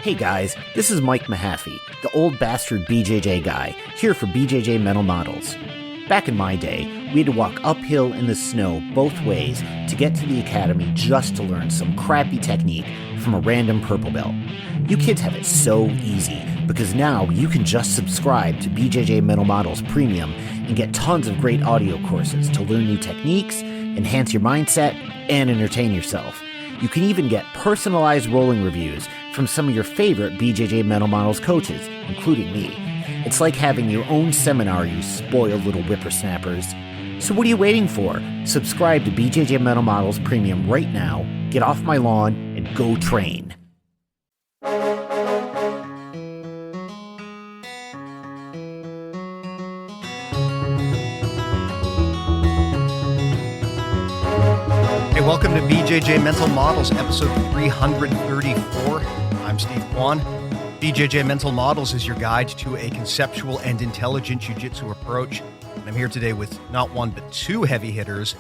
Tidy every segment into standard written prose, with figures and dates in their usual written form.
Hey guys, this is Mike Mahaffey, the old bastard BJJ guy, here for BJJ Mental Models. Back in my day, we had to walk uphill in the snow both ways to get to the academy just to learn some crappy technique from a random purple belt. You kids have it so easy because now you can just subscribe to BJJ Mental Models Premium and get tons of great audio courses to learn new techniques, enhance your mindset, and entertain yourself. You can even get personalized rolling reviews from some of your favorite BJJ Mental Models coaches, including me. It's like having your own seminar, you spoiled little whippersnappers. So what are you waiting for? Subscribe to BJJ Mental Models Premium right now, get off my lawn, and go train. Welcome to BJJ Mental Models, episode 334. I'm Steve Kwan. BJJ Mental Models is your guide to a conceptual and intelligent Jiu-Jitsu approach. And I'm here today with not one, but two heavy hitters.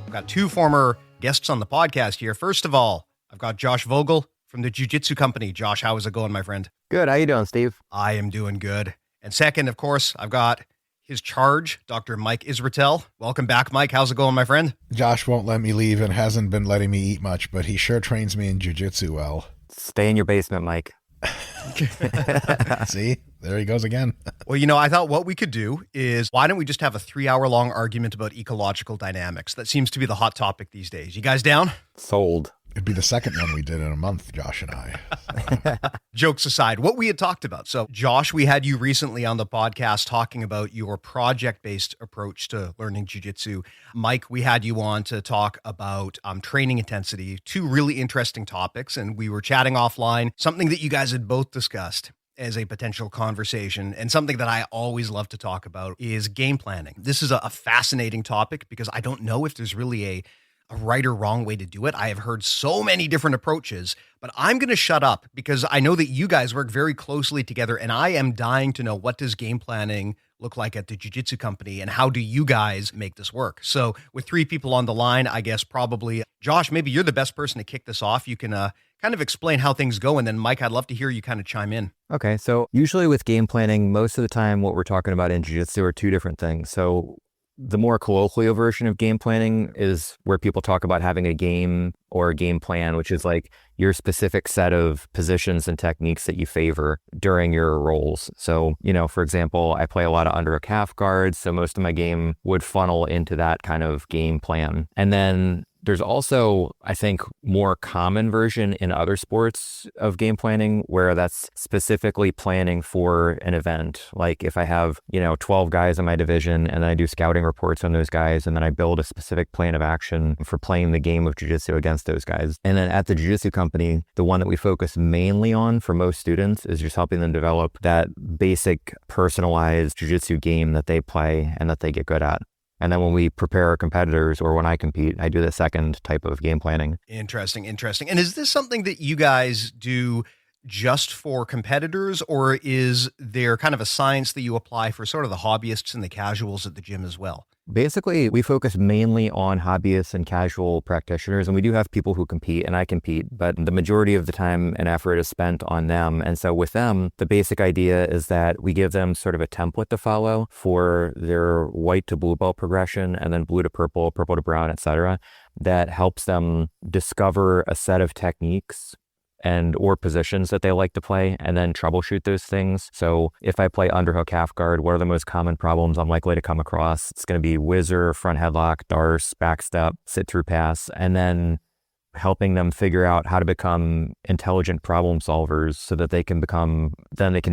I've got two former guests on the podcast here. First of all, I've got Josh Vogel from the Jiu-Jitsu Company. Josh, how is it going, my friend? Good. How you doing, Steve? I am doing good. And second, of course, I've got his charge, Dr. Mike Israetel. Welcome back, Mike. How's it going, my friend? Josh won't let me leave and hasn't been letting me eat much, but he sure trains me in jiu-jitsu well. Stay in your basement, Mike. See, there he goes again. Well, you know, I thought what we could do is why don't we just have a 3-hour-long argument about ecological dynamics? That seems to be the hot topic these days. You guys down? Sold. It'd be the second one we did in a month, Josh and I. Jokes aside, what we had talked about. So, Josh, we had you recently on the podcast talking about your project-based approach to learning jiu-jitsu. Mike, we had you on to talk about training intensity, two really interesting topics, and we were chatting offline, something that you guys had both discussed as a potential conversation, and something that I always love to talk about is game planning. This is a fascinating topic because I don't know if there's really a right or wrong way to do it. I have heard so many different approaches, but I'm going to shut up because I know that you guys work very closely together, and I am dying to know, what does game planning look like at the Jiu-Jitsu Company, and how do you guys make this work? So with three people on the line, I guess probably, Josh, maybe you're the best person to kick this off. You can kind of explain how things go, and then Mike, I'd love to hear you kind of chime in. Okay, so usually with game planning, most of the time what we're talking about in Jiu-Jitsu are two different things. So the more colloquial version of game planning is where people talk about having a game or a game plan, which is like your specific set of positions and techniques that you favor during your roles. So, you know, for example, I play a lot of under a calf guards, so most of my game would funnel into that kind of game plan. And then there's also, I think, more common version in other sports of game planning where that's specifically planning for an event. Like if I have, 12 guys in my division and then I do scouting reports on those guys and then I build a specific plan of action for playing the game of jiu-jitsu against those guys. And then at the Jiu-Jitsu Company, the one that we focus mainly on for most students is just helping them develop that basic personalized jiu-jitsu game that they play and that they get good at. And then when we prepare our competitors or when I compete, I do the second type of game planning. Interesting. And is this something that you guys do just for competitors, or is there kind of a science that you apply for sort of the hobbyists and the casuals at the gym as well? Basically, we focus mainly on hobbyists and casual practitioners, and we do have people who compete, and I compete, but the majority of the time and effort is spent on them. And so with them, the basic idea is that we give them sort of a template to follow for their white to blue belt progression, and then blue to purple, purple to brown, etc. That helps them discover a set of techniques and or positions that they like to play, and then troubleshoot those things. So if I play underhook half guard, what are the most common problems I'm likely to come across? It's going to be whizzer, front headlock, darce, back step, sit through pass, and then helping them figure out how to become intelligent problem solvers so that they can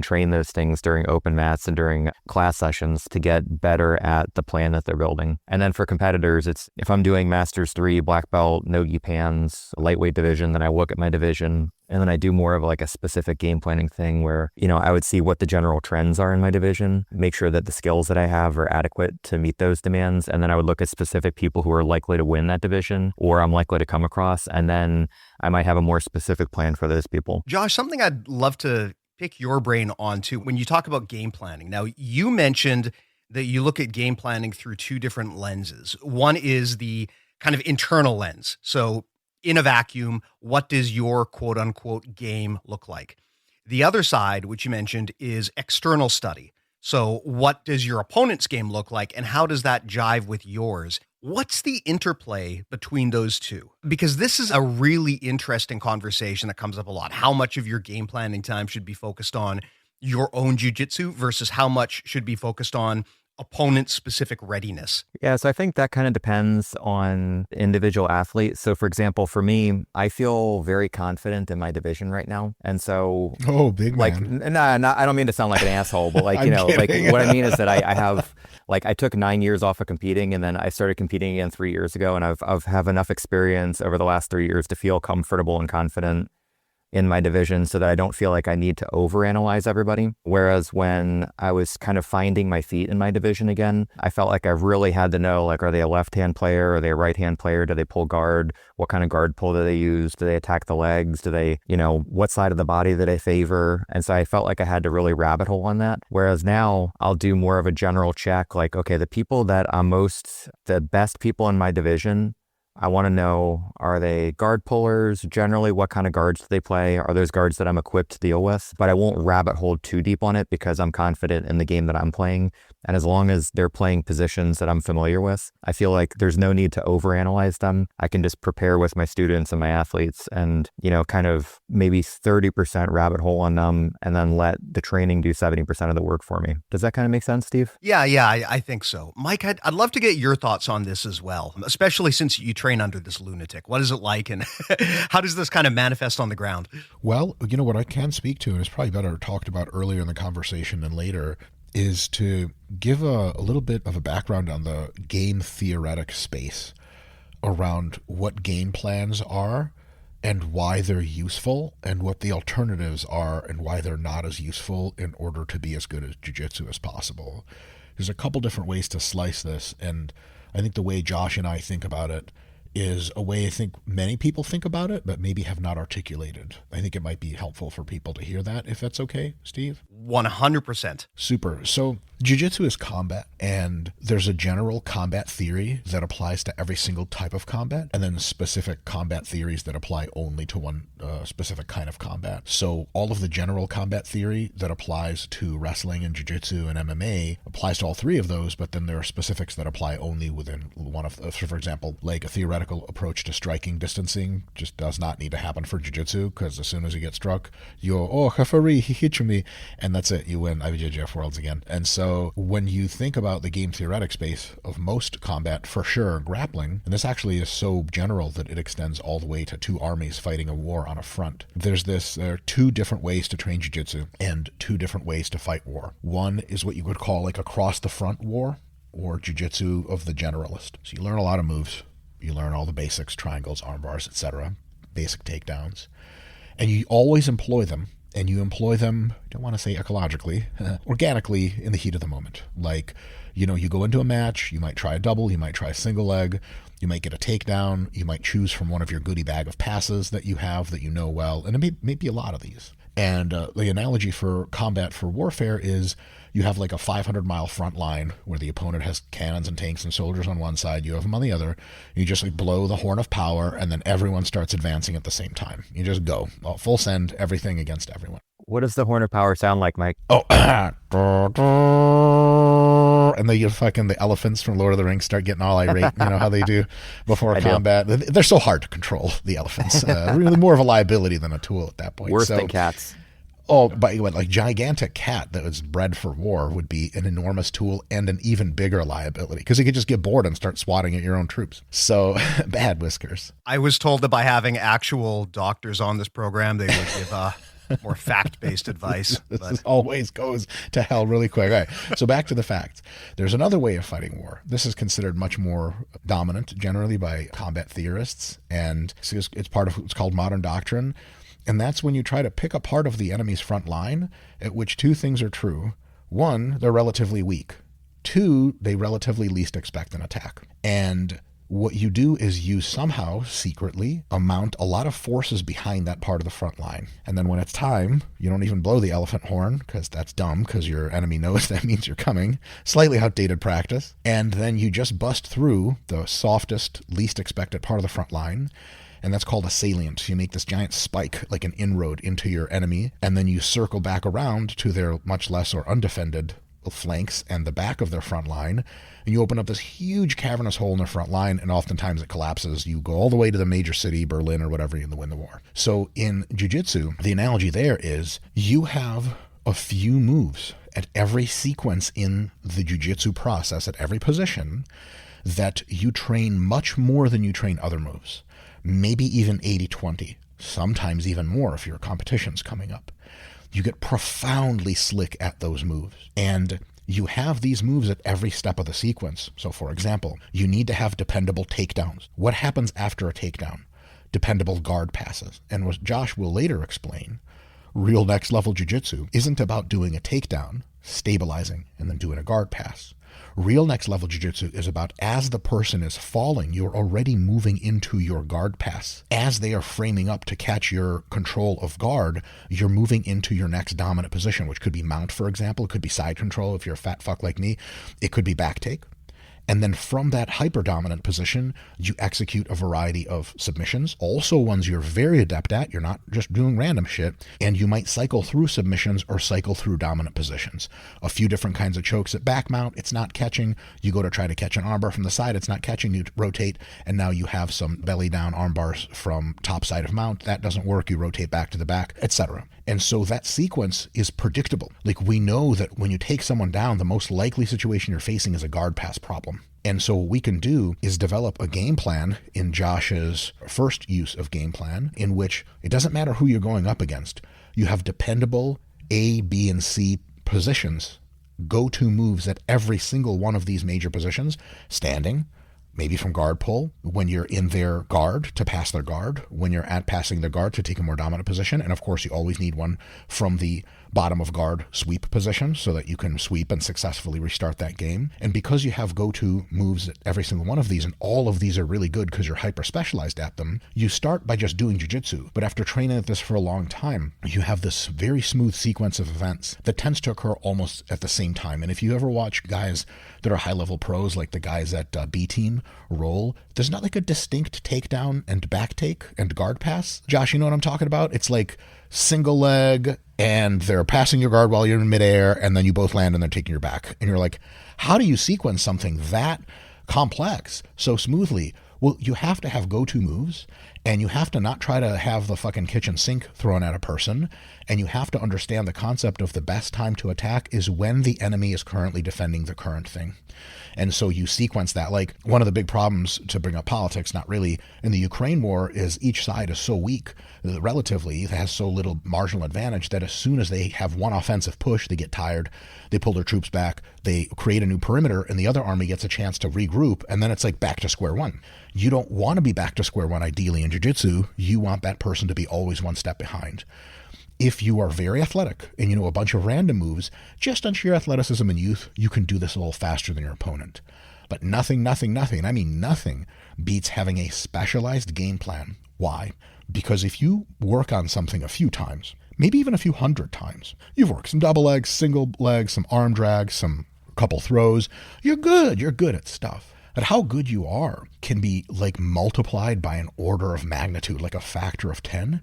train those things during open mats and during class sessions to get better at the plan that they're building. And then for competitors, it's if I'm doing Masters 3, black belt, no-gi pans, lightweight division, then I look at my division. And then I do more of like a specific game planning thing where, I would see what the general trends are in my division, make sure that the skills that I have are adequate to meet those demands. And then I would look at specific people who are likely to win that division or I'm likely to come across. And then I might have a more specific plan for those people. Josh, something I'd love to pick your brain on too, when you talk about game planning. Now, you mentioned that you look at game planning through two different lenses. One is the kind of internal lens. So in a vacuum, what does your quote unquote game look like? The other side, which you mentioned, is external study. So what does your opponent's game look like, and how does that jive with yours? What's the interplay between those two? Because this is a really interesting conversation that comes up a lot. How much of your game planning time should be focused on your own jiu-jitsu versus how much should be focused on opponent-specific readiness? Yeah, so I think that kind of depends on individual athletes. So for example, for me, I feel very confident in my division right now. And so big man. I don't mean to sound like an asshole, but like, what I mean is that I have, I took 9 years off of competing, and then I started competing again 3 years ago. And I've have enough experience over the last 3 years to feel comfortable and confident in my division so that I don't feel like I need to overanalyze everybody. Whereas when I was kind of finding my feet in my division again, I felt like I really had to know, are they a left-hand player? Are they a right-hand player? Do they pull guard? What kind of guard pull do they use? Do they attack the legs? Do they, what side of the body do they favor? And so I felt like I had to really rabbit hole on that. Whereas now I'll do more of a general check, okay, the people that the best people in my division, I want to know, are they guard pullers? Generally, what kind of guards do they play? Are those guards that I'm equipped to deal with? But I won't rabbit hole too deep on it because I'm confident in the game that I'm playing. And as long as they're playing positions that I'm familiar with, I feel like there's no need to overanalyze them. I can just prepare with my students and my athletes and, kind of maybe 30% rabbit hole on them and then let the training do 70% of the work for me. Does that kind of make sense, Steve? Yeah, I think so. Mike, I'd love to get your thoughts on this as well, especially since you train under this lunatic. What is it like, and how does this kind of manifest on the ground? Well, what I can speak to, and it's probably better talked about earlier in the conversation than later, is to give a little bit of a background on the game theoretic space around what game plans are and why they're useful, and what the alternatives are and why they're not as useful in order to be as good at jiu-jitsu as possible. There's a couple different ways to slice this, and I think the way Josh and I think about it is a way I think many people think about it, but maybe have not articulated. I think it might be helpful for people to hear that, if that's okay, Steve? 100%. Super. So jiu-jitsu is combat, and there's a general combat theory that applies to every single type of combat, and then specific combat theories that apply only to one specific kind of combat. So all of the general combat theory that applies to wrestling and jiu-jitsu and MMA applies to all three of those, but then there are specifics that apply only within one of those. For example, like a theoretical approach to striking distancing just does not need to happen for jiu-jitsu, because as soon as you get struck, referee, he hit me, and that's it, you win IBJJF Worlds again. And so when you think about the game theoretic space of most combat, for sure, grappling, and this actually is so general that it extends all the way to two armies fighting a war on a front. There are two different ways to train jiu-jitsu and two different ways to fight war. One is what you would call like across the front war, or jiu-jitsu of the generalist. So you learn a lot of moves. You learn all the basics, triangles, arm bars, etc., basic takedowns, and you always employ them. And you employ them, I don't want to say ecologically, organically in the heat of the moment. Like, you go into a match, you might try a double, you might try a single leg, you might get a takedown, you might choose from one of your goodie bag of passes that you have that you know well, and it may be a lot of these. And the analogy for combat for warfare is you have like a 500-mile front line where the opponent has cannons and tanks and soldiers on one side, you have them on the other. You just like blow the horn of power, and then everyone starts advancing at the same time. You just go full send, everything against everyone. What does the horn of power sound like, Mike? And then the elephants from Lord of the Rings start getting all irate, how they do before combat. They're so hard to control, the elephants. Really more of a liability than a tool at that point. Worse than cats. Oh, but like gigantic cat that was bred for war would be an enormous tool and an even bigger liability, because you could just get bored and start swatting at your own troops. So bad, Whiskers. I was told that by having actual doctors on this program, they would give more fact-based advice. This always goes to hell really quick. All right, so back to the facts. There's another way of fighting war. This is considered much more dominant generally by combat theorists, and it's part of what's called modern doctrine. And that's when you try to pick a part of the enemy's front line at which two things are true. One, they're relatively weak. Two, they relatively least expect an attack. And what you do is you somehow secretly mount a lot of forces behind that part of the front line. And then when it's time, you don't even blow the elephant horn, because that's dumb, because your enemy knows that means you're coming. Slightly outdated practice. And then you just bust through the softest, least expected part of the front line. And that's called a salient. So you make this giant spike, like an inroad into your enemy, and then you circle back around to their much less or undefended flanks and the back of their front line, and you open up this huge cavernous hole in their front line, and oftentimes it collapses. You go all the way to the major city, Berlin or whatever, and win the war. So in Jiu-Jitsu, the analogy there is you have a few moves at every sequence in the Jiu-Jitsu process, at every position, that you train much more than you train other moves. Maybe even 80-20, sometimes even more if your competition's coming up. You get profoundly slick at those moves. And you have these moves at every step of the sequence. So for example, you need to have dependable takedowns. What happens after a takedown? Dependable guard passes. And what Josh will later explain, real next level jiu-jitsu isn't about doing a takedown, stabilizing, and then doing a guard pass. Real next level jiu-jitsu is about, as the person is falling, you're already moving into your guard pass. As they are framing up to catch your control of guard, you're moving into your next dominant position, which could be mount, for example. It could be side control if you're a fat fuck like me. It could be back take. And then from that hyper-dominant position, you execute a variety of submissions, also ones you're very adept at. You're not just doing random shit. And you might cycle through submissions or cycle through dominant positions. A few different kinds of chokes at back mount. It's not catching. You go to try to catch an armbar from the side. It's not catching. You rotate. And now you have some belly down armbars from top side of mount. That doesn't work. You rotate back to the back, etc. And so that sequence is predictable. Like, we know that when you take someone down, the most likely situation you're facing is a guard pass problem. And so what we can do is develop a game plan in Josh's first use of game plan, in which it doesn't matter who you're going up against. You have dependable A, B, and C positions, go-to moves at every single one of these major positions: standing, maybe from guard pull, when you're in their guard to pass their guard, when you're at passing their guard to take a more dominant position. And of course, you always need one from the bottom of guard sweep position so that you can sweep and successfully restart that game. And because you have go-to moves at every single one of these, and all of these are really good because you're hyper-specialized at them, you start by just doing jiu-jitsu. But after training at this for a long time, you have this very smooth sequence of events that tends to occur almost at the same time. And if you ever watch guys that are high-level pros, like the guys at B-Team roll, there's not like a distinct takedown and back take and guard pass. Josh, you know what I'm talking about? It's like single leg, and they're passing your guard while you're in midair, and then you both land and they're taking your back. And you're like, how do you sequence something that complex so smoothly? Well, you have to have go-to moves, and you have to not try to have the fucking kitchen sink thrown at a person, and you have to understand the concept of the best time to attack is when the enemy is currently defending the current thing. And so you sequence that. Like, one of the big problems, to bring up politics, not really, in the Ukraine war is each side is so weak, relatively, it has so little marginal advantage that as soon as they have one offensive push, they get tired, they pull their troops back, they create a new perimeter, and the other army gets a chance to regroup, and then it's like back to square one. You don't want to be back to square one, ideally, in jiu-jitsu. You want that person to be always one step behind. If you are very athletic and you know a bunch of random moves, just on sheer athleticism and youth, you can do this a little faster than your opponent. But nothing beats having a specialized game plan. Why? Because if you work on something a few times, maybe even a few hundred times, you've worked some double legs, single legs, some arm drags, some couple throws, you're good at stuff. But how good you are can be like multiplied by an order of magnitude, like a factor of 10,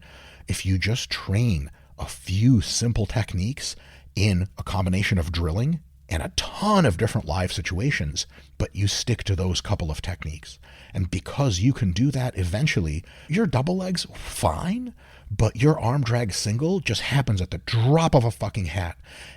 if you just train a few simple techniques in a combination of drilling and a ton of different live situations, but you stick to those couple of techniques. And because you can do that, eventually your double legs, fine, but your arm drag single just happens at the drop of a fucking hat.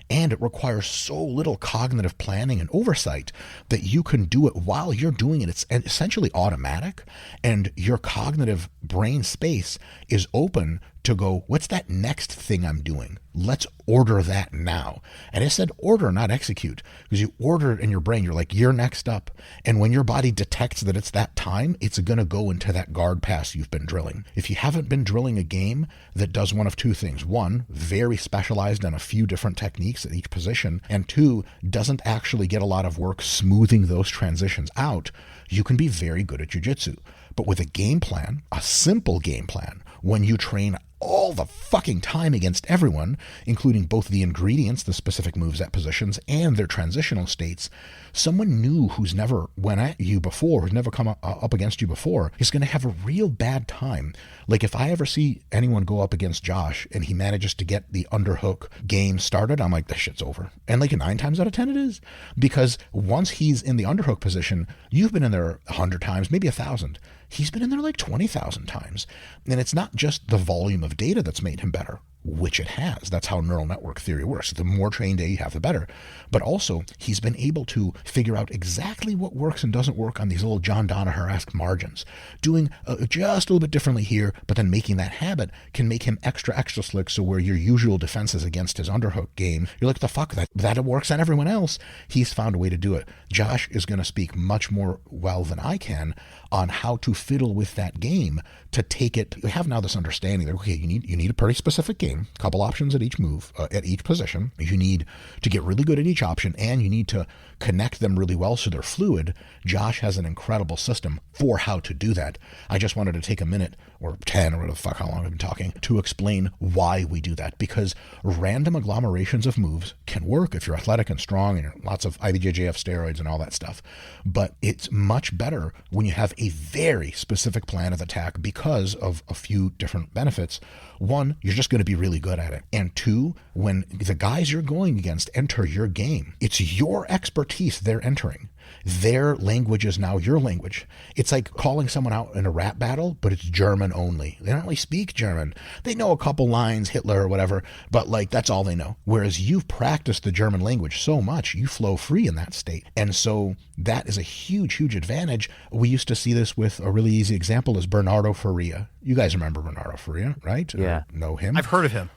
And it requires so little cognitive planning and oversight that you can do it while you're doing it. It's essentially automatic, and your cognitive brain space is open to go, what's that next thing I'm doing? Let's order that now. And I said order, not execute, because you order it in your brain. You're like, you're next up. And when your body detects that it's that time, it's going to go into that guard pass you've been drilling. If you haven't been drilling a game that does one of two things: one, very specialized on a few different techniques at each position, and two, doesn't actually get a lot of work smoothing those transitions out, you can be very good at jiu-jitsu. But with a game plan, a simple game plan, when you train all the fucking time against everyone, including both the ingredients, the specific moves at positions, and their transitional states, someone new who's never went at you before, who's never come up against you before, is going to have a real bad time. Like if I ever see anyone go up against Josh and he manages to get the underhook game started, I'm like, this shit's over. And like 9 times out of 10 it is. Because once he's in the underhook position, you've been in there 100 times, maybe 1,000. He's been in there like 20,000 times. And it's not just the volume of data that's made him better, which it has. That's how neural network theory works. The more trained data you have, the better. But also, he's been able to figure out exactly what works and doesn't work on these little John Danaher-esque margins. Doing just a little bit differently here, but then making that habit can make him extra slick, so where your usual defenses against his underhook game, you're like, the fuck, that works on everyone else. He's found a way to do it. Josh is going to speak much more well than I can on how to fiddle with that game to take it. We have now this understanding that, okay, you need a pretty specific game, a couple options at each move, at each position. You need to get really good at each option, and you need to connect them really well so they're fluid. Josh has an incredible system for how to do that. I just wanted to take a minute, or 10, or whatever the fuck, how long I've been talking, to explain why we do that. Because random agglomerations of moves can work if you're athletic and strong and you're lots of IBJJF steroids and all that stuff. But it's much better when you have a very specific plan of attack because of a few different benefits. One, you're just going to be really good at it. And two, when the guys you're going against enter your game, it's your expertise they're entering. Their language is now your language. It's like calling someone out in a rap battle, but it's German only. They don't really speak German. They know a couple lines, Hitler or whatever, but like that's all they know. Whereas you've practiced the German language so much, you flow free in that state. And so that is a huge advantage. We used to see this with a really easy example is Bernardo Faria. You guys remember Bernardo Faria, right? Yeah. Know him? I've heard of him.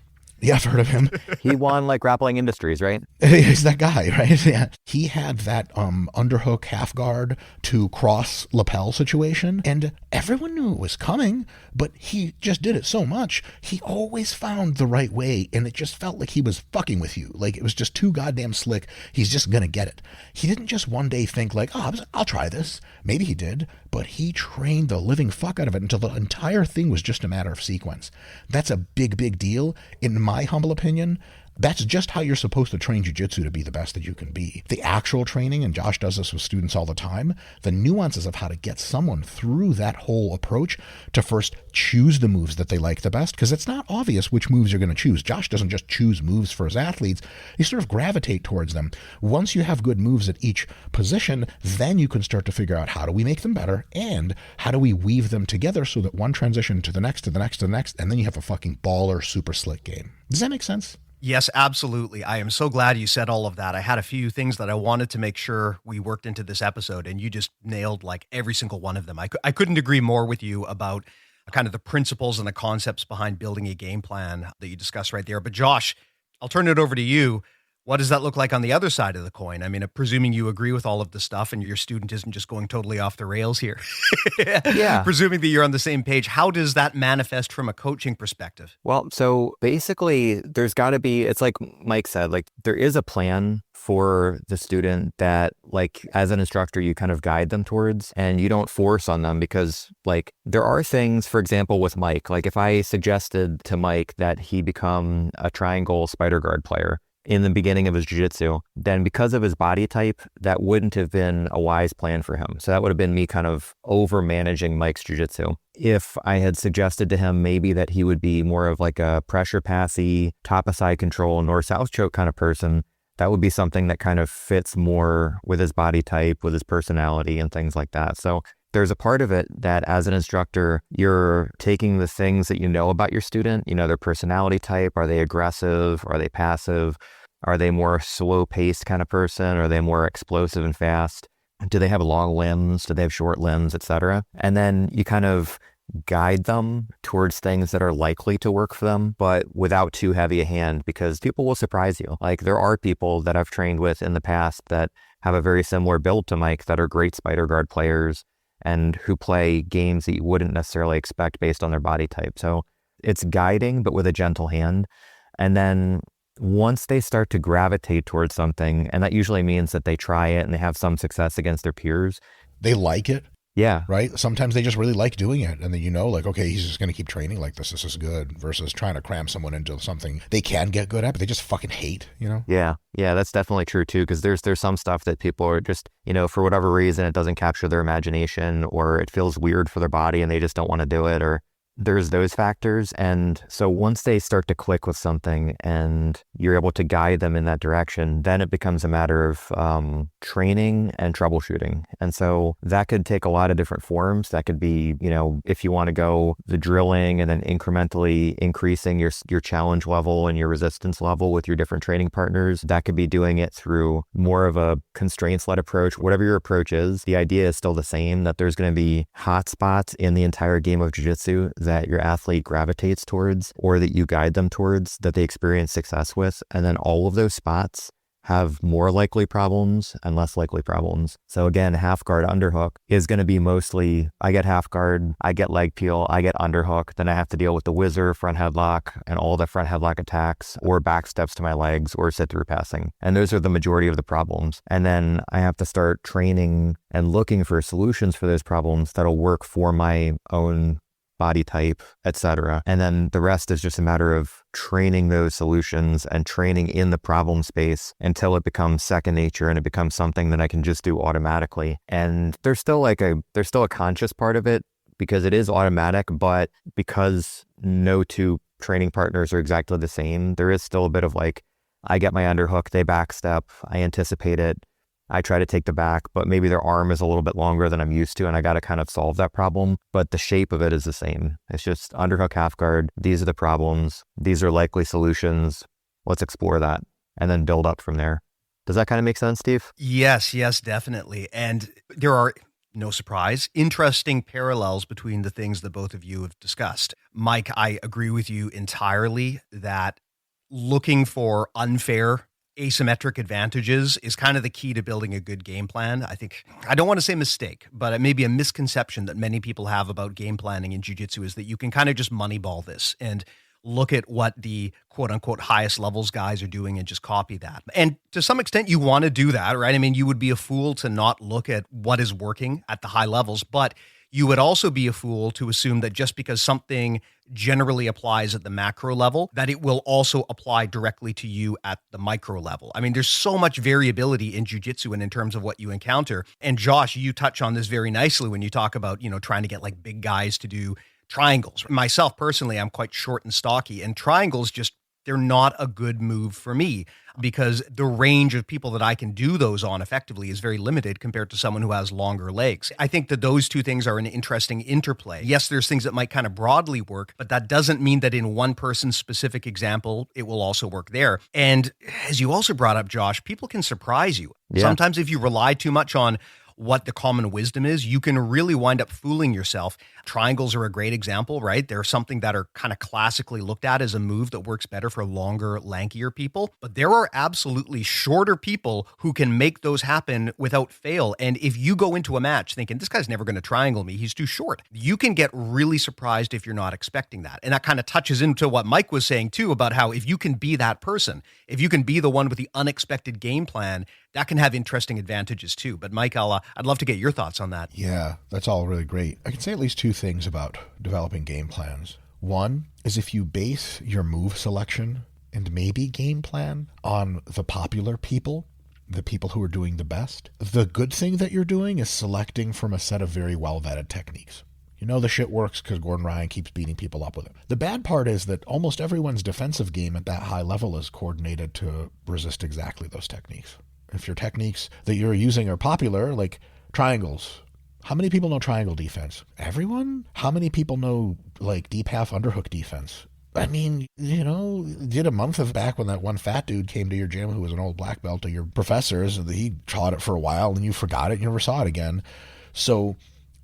Yeah, I've heard of him. He won like Grappling Industries, right? He's that guy, right? Yeah. He had that underhook half guard to cross lapel situation, and everyone knew it was coming, but he just did it so much. He always found the right way, and it just felt like he was fucking with you. Like it was just too goddamn slick. He's just going to get it. He didn't just one day think like, oh, I'll try this. Maybe he did, but he trained the living fuck out of it until the entire thing was just a matter of sequence. That's a big deal. In my humble opinion, that's just how you're supposed to train jiu-jitsu to be the best that you can be. The actual training, and Josh does this with students all the time, the nuances of how to get someone through that whole approach to first choose the moves that they like the best, because it's not obvious which moves you're going to choose. Josh doesn't just choose moves for his athletes. You sort of gravitate towards them. Once you have good moves at each position, then you can start to figure out how do we make them better and how do we weave them together so that one transition to the next, and then you have a fucking baller, super slick game. Does that make sense? Yes, absolutely. I am so glad you said all of that. I had a few things that I wanted to make sure we worked into this episode, and you just nailed like every single one of them. I couldn't agree more with you about kind of the principles and the concepts behind building a game plan that you discussed right there. But Josh, I'll turn it over to you. What does that look like on the other side of the coin? I mean, presuming you agree with all of the stuff and your student isn't just going totally off the rails here. Yeah. Presuming that you're on the same page, how does that manifest from a coaching perspective? Well, so basically there's got to be, it's like Mike said, like there is a plan for the student that like as an instructor, you kind of guide them towards and you don't force on them because like there are things, for example, with Mike, like if I suggested to Mike that he become a triangle spider guard player in the beginning of his jiu-jitsu, then because of his body type, that wouldn't have been a wise plan for him. So that would have been me kind of over managing Mike's jiu-jitsu. If I had suggested to him maybe that he would be more of like a pressure passy, top of side control, north-south choke kind of person, that would be something that kind of fits more with his body type, with his personality and things like that. So there's a part of it that as an instructor, you're taking the things that you know about your student, you know, their personality type. Are they aggressive? Are they passive? Are they more slow-paced kind of person? Are they more explosive and fast? Do they have long limbs? Do they have short limbs, etc.? And then you kind of guide them towards things that are likely to work for them, but without too heavy a hand, because people will surprise you. Like there are people that I've trained with in the past that have a very similar build to Mike that are great spider guard players and who play games that you wouldn't necessarily expect based on their body type. So it's guiding, but with a gentle hand. And then once they start to gravitate towards something, and that usually means that they try it and they have some success against their peers. They like it. Yeah. Right? Sometimes they just really like doing it. And then like, okay, he's just going to keep training like this. This is good versus trying to cram someone into something they can get good at, but they just fucking hate, Yeah. Yeah, that's definitely true too. Because there's some stuff that people are just, for whatever reason, it doesn't capture their imagination or it feels weird for their body and they just don't want to do it, or there's those factors. And so once they start to click with something and you're able to guide them in that direction, then it becomes a matter of training and troubleshooting. And so that could take a lot of different forms. That could be, if you want to go the drilling and then incrementally increasing your challenge level and your resistance level with your different training partners, that could be doing it through more of a constraints-led approach. Whatever your approach is, the idea is still the same, that there's going to be hot spots in the entire game of jiu-jitsu that your athlete gravitates towards or that you guide them towards, that they experience success with. And then all of those spots have more likely problems and less likely problems. So again, half guard underhook is going to be mostly, I get half guard, I get leg peel, I get underhook, then I have to deal with the whizzer, front headlock, and all the front headlock attacks, or back steps to my legs, or sit through passing. And those are the majority of the problems. And then I have to start training and looking for solutions for those problems that'll work for my own body type, etc. And then the rest is just a matter of training those solutions and training in the problem space until it becomes second nature and it becomes something that I can just do automatically. And there's still a conscious part of it because it is automatic, but because no two training partners are exactly the same, there is still a bit of like, I get my underhook, they backstep, I anticipate it, I try to take the back, but maybe their arm is a little bit longer than I'm used to, and I got to kind of solve that problem. But the shape of it is the same. It's just underhook, half guard. These are the problems. These are likely solutions. Let's explore that and then build up from there. Does that kind of make sense, Steve? Yes, definitely. And there are, no surprise, interesting parallels between the things that both of you have discussed. Mike, I agree with you entirely that looking for unfair asymmetric advantages is kind of the key to building a good game plan. I think, I don't want to say mistake, but it may be a misconception that many people have about game planning in jiu-jitsu is that you can kind of just moneyball this and look at what the quote unquote highest levels guys are doing and just copy that. And to some extent you want to do that, right? I mean, you would be a fool to not look at what is working at the high levels, but you would also be a fool to assume that just because something generally applies at the macro level, that it will also apply directly to you at the micro level. I mean, there's so much variability in jiu-jitsu and in terms of what you encounter. And Josh, you touch on this very nicely when you talk about, trying to get like big guys to do triangles. Myself personally, I'm quite short and stocky, and triangles they're not a good move for me because the range of people that I can do those on effectively is very limited compared to someone who has longer legs. I think that those two things are an interesting interplay. Yes, there's things that might kind of broadly work, but that doesn't mean that in one person's specific example, it will also work there. And as you also brought up, Josh, people can surprise you. Yeah. Sometimes if you rely too much on what the common wisdom is, you can really wind up fooling yourself. Triangles are a great example, right? They're something that are kind of classically looked at as a move that works better for longer, lankier people. But there are absolutely shorter people who can make those happen without fail. And if you go into a match thinking, this guy's never going to triangle me, he's too short, you can get really surprised if you're not expecting that. And that kind of touches into what Mike was saying too, about how if you can be that person, if you can be the one with the unexpected game plan, that can have interesting advantages too. But Mike, I'd love to get your thoughts on that. Yeah, that's all really great. I can say at least two things about developing game plans. One is if you base your move selection and maybe game plan on the popular people, the people who are doing the best, the good thing that you're doing is selecting from a set of very well-vetted techniques. You know the shit works because Gordon Ryan keeps beating people up with it. The bad part is that almost everyone's defensive game at that high level is coordinated to resist exactly those techniques. If your techniques that you're using are popular, like triangles, how many people know triangle defense? Everyone? How many people know like deep half underhook defense? I mean, did a month of back when that one fat dude came to your gym who was an old black belt to your professors, and he taught it for a while and you forgot it and you never saw it again. So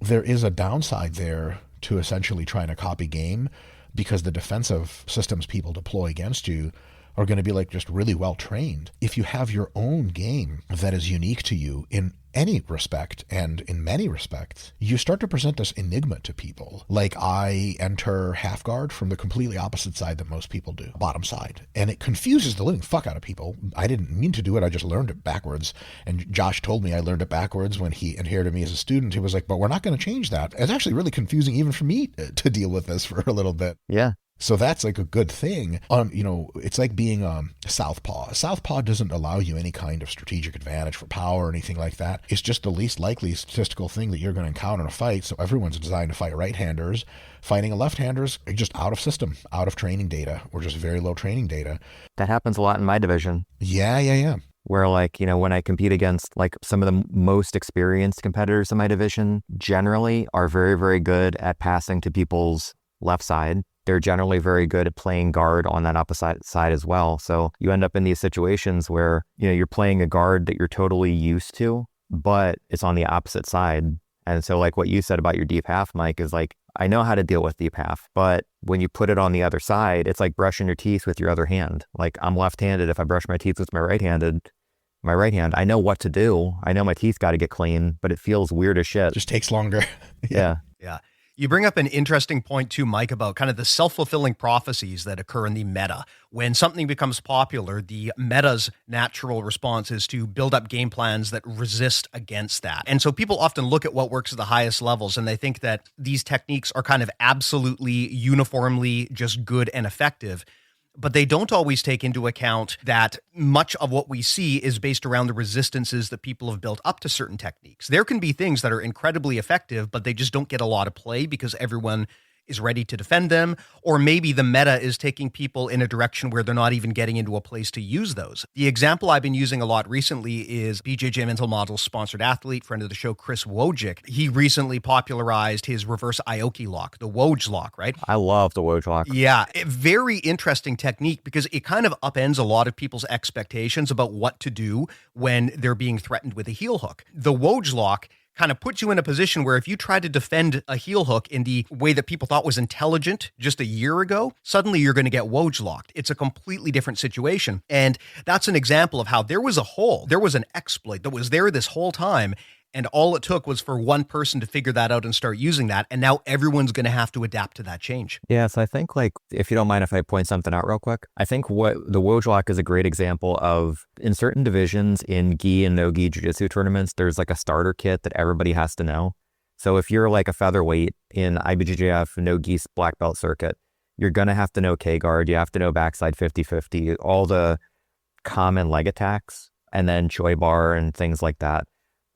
there is a downside there to essentially trying to copy game because the defensive systems people deploy against you are going to be like just really well trained. If you have your own game that is unique to you in any respect, and in many respects, you start to present this enigma to people. Like, I enter half guard from the completely opposite side that most people do, bottom side. And it confuses the living fuck out of people. I didn't mean to do it. I just learned it backwards. And Josh told me I learned it backwards when he inherited me as a student. He was like, but we're not going to change that. It's actually really confusing even for me to deal with this for a little bit. Yeah. So that's like a good thing. It's like being southpaw. Southpaw doesn't allow you any kind of strategic advantage for power or anything like that. It's just the least likely statistical thing that you're going to encounter in a fight. So everyone's designed to fight right-handers. Fighting a left-handers are just out of system, out of training data, or just very low training data. That happens a lot in my division. Yeah. Where when I compete against like some of the most experienced competitors in my division, generally are very, very good at passing to people's left side. They're generally very good at playing guard on that opposite side as well. So you end up in these situations where, you're playing a guard that you're totally used to, but it's on the opposite side. And so like what you said about your deep half, Mike, is like, I know how to deal with deep half, but when you put it on the other side, it's like brushing your teeth with your other hand. Like, I'm left-handed. If I brush my teeth with my right hand, I know what to do. I know my teeth got to get clean, but it feels weird as shit. Just takes longer. Yeah. You bring up an interesting point too, Mike, about kind of the self-fulfilling prophecies that occur in the meta. When something becomes popular, the meta's natural response is to build up game plans that resist against that. And so people often look at what works at the highest levels and they think that these techniques are kind of absolutely uniformly just good and effective. But they don't always take into account that much of what we see is based around the resistances that people have built up to certain techniques. There can be things that are incredibly effective, but they just don't get a lot of play because everyone is ready to defend them, or maybe the meta is taking people in a direction where they're not even getting into a place to use those. The example I've been using a lot recently is BJJ Mental Models sponsored athlete, friend of the show, Chris Woge. He recently popularized his reverse Aoki lock, the woge lock, right? I love the woge lock. Yeah, a very interesting technique because it kind of upends a lot of people's expectations about what to do when they're being threatened with a heel hook. The woge lock kind of puts you in a position where if you try to defend a heel hook in the way that people thought was intelligent just a year ago, suddenly you're going to get woge locked. It's a completely different situation. And that's an example of how there was a hole, there was an exploit that was there this whole time. And all it took was for one person to figure that out and start using that. And now everyone's going to have to adapt to that change. Yeah, so I think if you don't mind if I point something out real quick, I think what the woge lock is a great example of in certain divisions in gi and no-gi jiu-jitsu tournaments, there's like a starter kit that everybody has to know. So if you're like a featherweight in IBJJF no-gi black belt circuit, you're going to have to know K-guard, you have to know backside 50-50, all the common leg attacks, and then choi bar and things like that.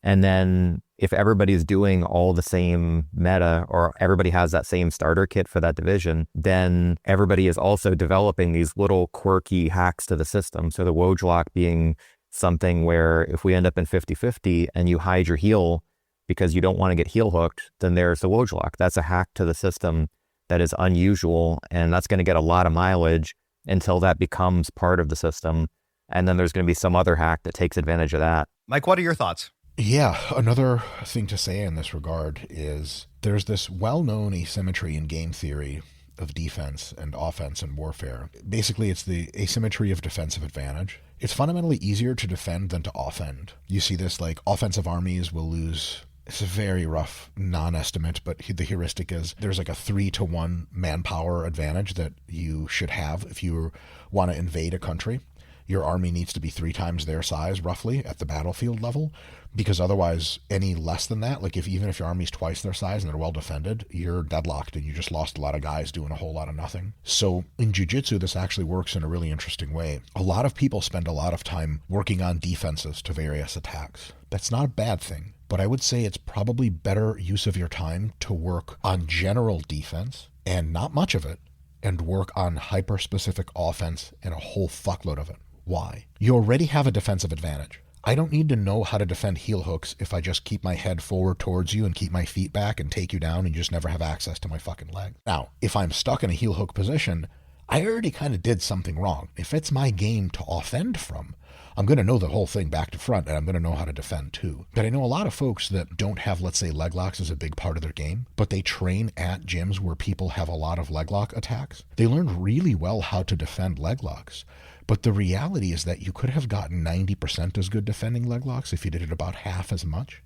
And then if everybody's doing all the same meta or everybody has that same starter kit for that division, then everybody is also developing these little quirky hacks to the system. So the woge lock being something where if we end up in 50-50 and you hide your heel because you don't want to get heel hooked, then there's the woge lock. That's a hack to the system that is unusual, and that's going to get a lot of mileage until that becomes part of the system. And then there's going to be some other hack that takes advantage of that. Mike, what are your thoughts? Yeah, another thing to say in this regard is there's this well-known asymmetry in game theory of defense and offense and warfare. Basically, it's the asymmetry of defensive advantage. It's fundamentally easier to defend than to offend. You see this, like, offensive armies will lose. It's a very rough non-estimate, but the heuristic is there's like a 3-to-1 manpower advantage that you should have if you want to invade a country. Your army needs to be 3 times their size, roughly, at the battlefield level, because otherwise, any less than that, like even if your army's twice their size and they're well defended, you're deadlocked and you just lost a lot of guys doing a whole lot of nothing. So in jiu-jitsu, this actually works in a really interesting way. A lot of people spend a lot of time working on defenses to various attacks. That's not a bad thing, but I would say it's probably better use of your time to work on general defense and not much of it, and work on hyper-specific offense and a whole fuckload of it. Why? You already have a defensive advantage. I don't need to know how to defend heel hooks if I just keep my head forward towards you and keep my feet back and take you down and you just never have access to my fucking leg. Now, if I'm stuck in a heel hook position, I already kind of did something wrong. If it's my game to offend from, I'm going to know the whole thing back to front, and I'm going to know how to defend too. But I know a lot of folks that don't have, let's say, leg locks as a big part of their game, but they train at gyms where people have a lot of leg lock attacks. They learn really well how to defend leg locks. But the reality is that you could have gotten 90% as good defending leg locks if you did it about half as much.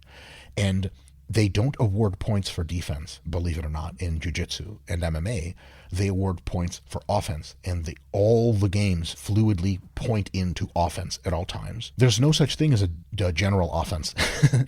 And they don't award points for defense, believe it or not, in Jiu-Jitsu and MMA. They award points for offense, and all the games fluidly point into offense at all times. There's no such thing as a general offense.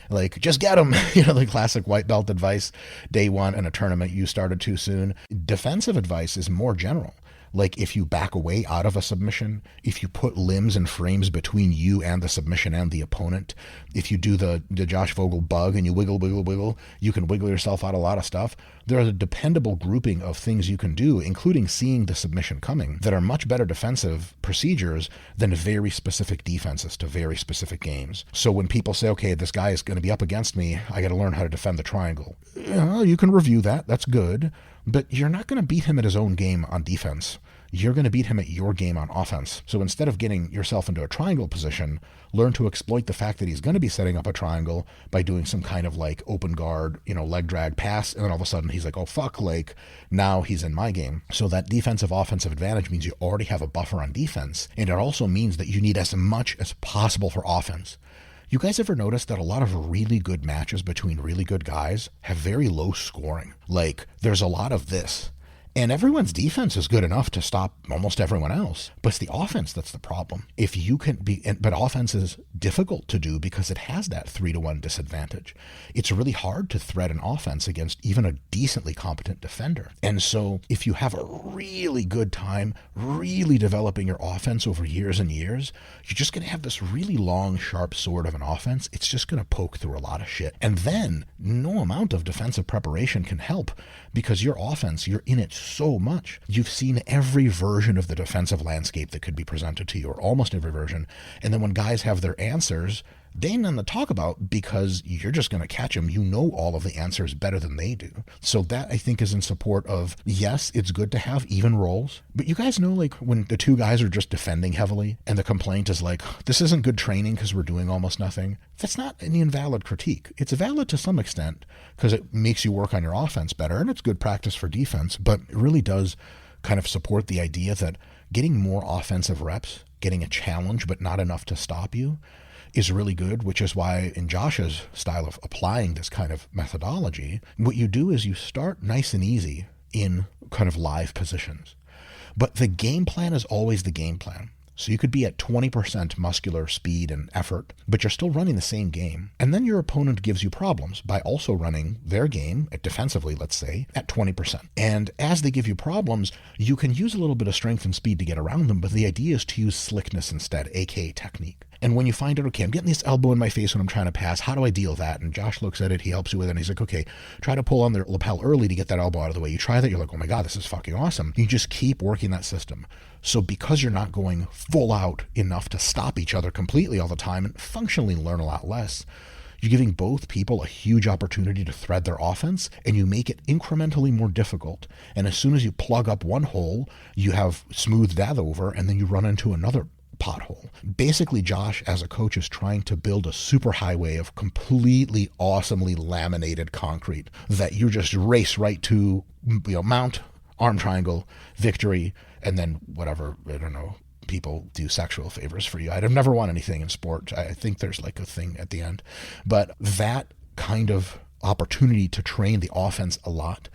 Like, just get them, the classic white belt advice, day one in a tournament, you started too soon. Defensive advice is more general. Like, if you back away out of a submission, if you put limbs and frames between you and the submission and the opponent, if you do the Josh Vogel bug and you wiggle, you can wiggle yourself out a lot of stuff. There's a dependable grouping of things you can do, including seeing the submission coming, that are much better defensive procedures than very specific defenses to very specific games. So when people say, okay, this guy is going to be up against me, I got to learn how to defend the triangle. You can review that. That's good. But you're not going to beat him at his own game on defense. You're going to beat him at your game on offense. So instead of getting yourself into a triangle position, learn to exploit the fact that he's going to be setting up a triangle by doing some kind of like open guard, leg drag pass. And then all of a sudden he's like, oh, fuck, like now he's in my game. So that defensive offensive advantage means you already have a buffer on defense. And it also means that you need as much as possible for offense. You guys ever notice that a lot of really good matches between really good guys have very low scoring? Like, there's a lot of this. And everyone's defense is good enough to stop almost everyone else. But it's the offense that's the problem. But offense is difficult to do because it has that 3-to-1 disadvantage. It's really hard to thread an offense against even a decently competent defender. And so if you have a really good time really developing your offense over years and years, you're just going to have this really long, sharp sword of an offense. It's just going to poke through a lot of shit. And then no amount of defensive preparation can help, because your offense, you're in it so much. You've seen every version of the defensive landscape that could be presented to you, or almost every version. And then when guys have their answers, they ain't nothing to talk about, because you're just going to catch them. You know all of the answers better than they do. So that, I think, is in support of, yes, it's good to have even roles. But you guys know, like, when the two guys are just defending heavily and the complaint is like, this isn't good training because we're doing almost nothing. That's not an invalid critique. It's valid to some extent because it makes you work on your offense better, and it's good practice for defense. But it really does kind of support the idea that getting more offensive reps, getting a challenge but not enough to stop you, is really good, which is why in Josh's style of applying this kind of methodology, what you do is you start nice and easy in kind of live positions. But the game plan is always the game plan. So you could be at 20% muscular speed and effort, but you're still running the same game. And then your opponent gives you problems by also running their game, defensively, let's say, at 20%. And as they give you problems, you can use a little bit of strength and speed to get around them, but the idea is to use slickness instead, aka technique. And when you find out, okay, I'm getting this elbow in my face when I'm trying to pass, how do I deal with that? And Josh looks at it, he helps you with it, and he's like, okay, try to pull on their lapel early to get that elbow out of the way. You try that, you're like, oh my God, this is fucking awesome. You just keep working that system. So because you're not going full out enough to stop each other completely all the time and functionally learn a lot less, you're giving both people a huge opportunity to thread their offense, and you make it incrementally more difficult. And as soon as you plug up one hole, you have smoothed that over, and then you run into another pothole. Basically, Josh, as a coach, is trying to build a superhighway of completely awesomely laminated concrete that you just race right to, mount, arm triangle, victory, and then whatever, I don't know, people do sexual favors for you. I'd have never won anything in sport. I think there's like a thing at the end. But that kind of opportunity to train the offense a lot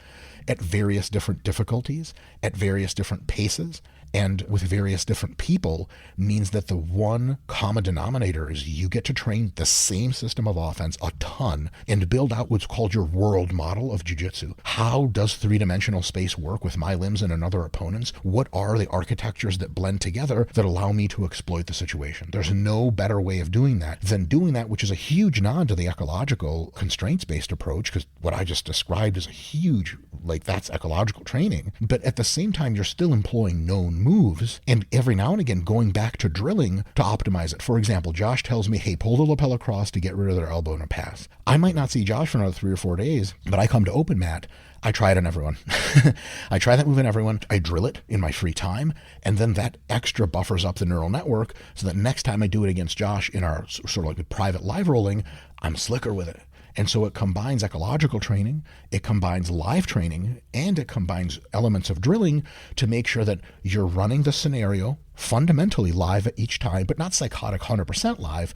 at various different difficulties, at various different paces, and with various different people means that the one common denominator is you get to train the same system of offense a ton and build out what's called your world model of jiu-jitsu. How does three-dimensional space work with my limbs and another opponent's? What are the architectures that blend together that allow me to exploit the situation? There's no better way of doing that than doing that, which is a huge nod to the ecological constraints-based approach, because what I just described is a huge, that's ecological training. But at the same time, you're still employing known moves, and every now and again going back to drilling to optimize it. For example, Josh tells me, hey, pull the lapel across to get rid of their elbow in a pass. I might not see Josh for another 3 or 4 days, but I come to open mat, I try it on everyone. I try that move on everyone. I drill it in my free time, and then that extra buffers up the neural network so that next time I do it against Josh in our sort of like a private live rolling, I'm slicker with it. And so it combines ecological training, it combines live training, and it combines elements of drilling to make sure that you're running the scenario fundamentally live at each time, but not psychotic 100% live,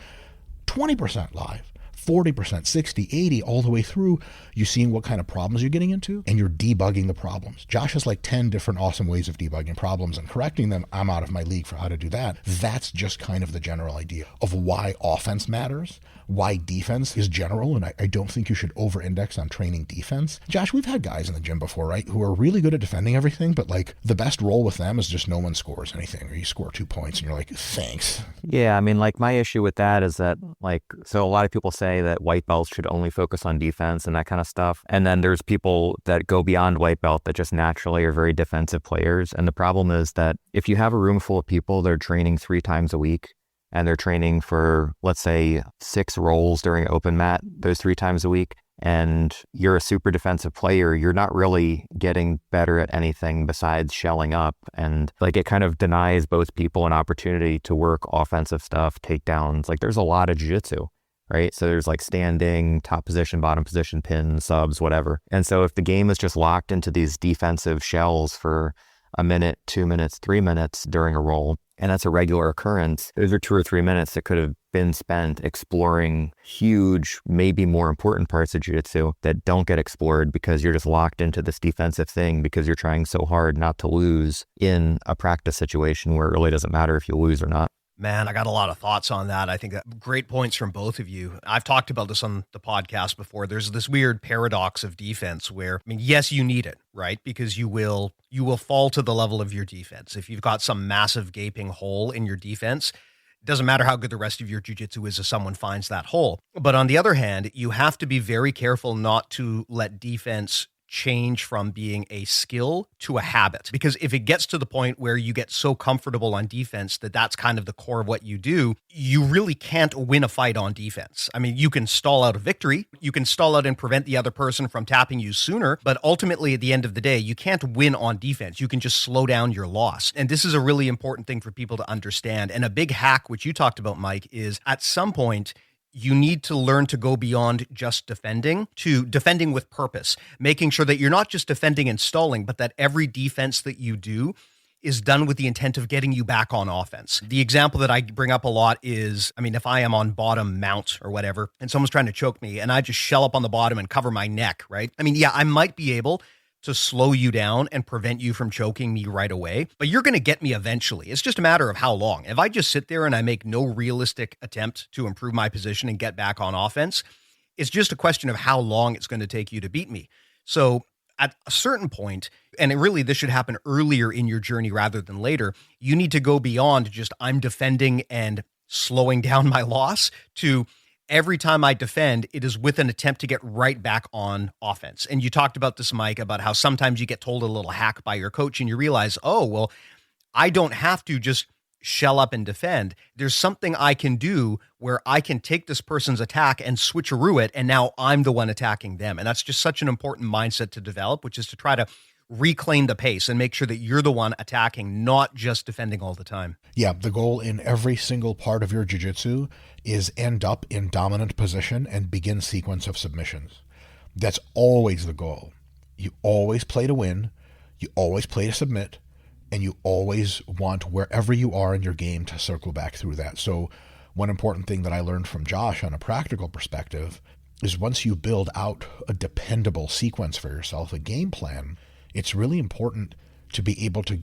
20% live. 40%, 60, 80, all the way through, you're seeing what kind of problems you're getting into, and you're debugging the problems. Josh has like 10 different awesome ways of debugging problems and correcting them. I'm out of my league for how to do that. That's just kind of the general idea of why offense matters, why defense is general, and I don't think you should over-index on training defense. Josh, we've had guys in the gym before, right, who are really good at defending everything, but like the best role with them is just no one scores anything, or you score 2 points and you're like, thanks. Yeah, I mean, like my issue with that is that like, so a lot of people say that white belts should only focus on defense and that kind of stuff. And then there's people that go beyond white belt that just naturally are very defensive players. And the problem is that if you have a room full of people that are training 3 times a week, and they're training for, let's say, 6 rolls during open mat, those 3 times a week, and you're a super defensive player, you're not really getting better at anything besides shelling up. And like it kind of denies both people an opportunity to work offensive stuff, takedowns. Like there's a lot of jiu-jitsu, right? So there's like standing, top position, bottom position, pins, subs, whatever. And so if the game is just locked into these defensive shells for a minute, 2 minutes, 3 minutes during a roll, and that's a regular occurrence, those are 2 or 3 minutes that could have been spent exploring huge, maybe more important parts of jiu-jitsu that don't get explored because you're just locked into this defensive thing because you're trying so hard not to lose in a practice situation where it really doesn't matter if you lose or not. Man, I got a lot of thoughts on that. I think great points from both of you. I've talked about this on the podcast before. There's this weird paradox of defense where, I mean, yes, you need it, right? Because you will fall to the level of your defense. If you've got some massive gaping hole in your defense, it doesn't matter how good the rest of your jiu-jitsu is if someone finds that hole. But on the other hand, you have to be very careful not to let defense change from being a skill to a habit. Because if it gets to the point where you get so comfortable on defense that that's kind of the core of what you do, you really can't win a fight on defense. I mean, you can stall out a victory, you can stall out and prevent the other person from tapping you sooner, but ultimately at the end of the day, you can't win on defense. You can just slow down your loss. And this is a really important thing for people to understand. And a big hack, which you talked about, Mike, is at some point, you need to learn to go beyond just defending to defending with purpose, making sure that you're not just defending and stalling, but that every defense that you do is done with the intent of getting you back on offense. The example that I bring up a lot is, I mean, if I am on bottom mount or whatever, and someone's trying to choke me and I just shell up on the bottom and cover my neck, right? I mean, yeah, I might be able to slow you down and prevent you from choking me right away, but you're going to get me eventually. It's just a matter of how long. If I just sit there and I make no realistic attempt to improve my position and get back on offense, it's just a question of how long it's going to take you to beat me. So at a certain point, and this should happen earlier in your journey rather than later, you need to go beyond just I'm defending and slowing down my loss to every time I defend, it is with an attempt to get right back on offense. And you talked about this, Mike, about how sometimes you get told a little hack by your coach and you realize, oh, well, I don't have to just shell up and defend. There's something I can do where I can take this person's attack and switcheroo it, and now I'm the one attacking them. And that's just such an important mindset to develop, which is to try to reclaim the pace and make sure that you're the one attacking, not just defending all the time. Yeah, the goal in every single part of your jiu-jitsu is end up in dominant position and begin sequence of submissions. That's always the goal. You always play to win, you always play to submit, and you always want wherever you are in your game to circle back through that. So one important thing that I learned from Josh on a practical perspective is once you build out a dependable sequence for yourself, a game plan, it's really important to be able to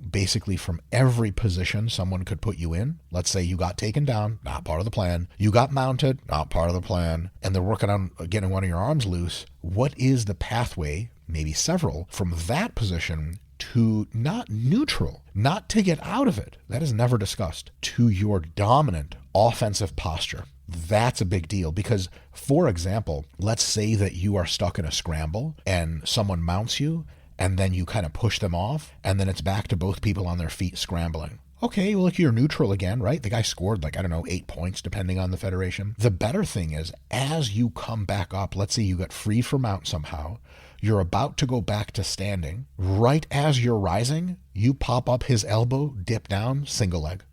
basically from every position someone could put you in. Let's say you got taken down, not part of the plan. You got mounted, not part of the plan. And they're working on getting one of your arms loose. What is the pathway, maybe several, from that position to not neutral, not to get out of it? That is never discussed. To your dominant offensive posture. That's a big deal because, for example, let's say that you are stuck in a scramble and someone mounts you and then you kind of push them off, and then it's back to both people on their feet scrambling. Okay, well, look, you're neutral again, right? The guy scored 8 points, depending on the federation. The better thing is, as you come back up, let's say you got freed from mount somehow, you're about to go back to standing. Right as you're rising, you pop up his elbow, dip down, single leg.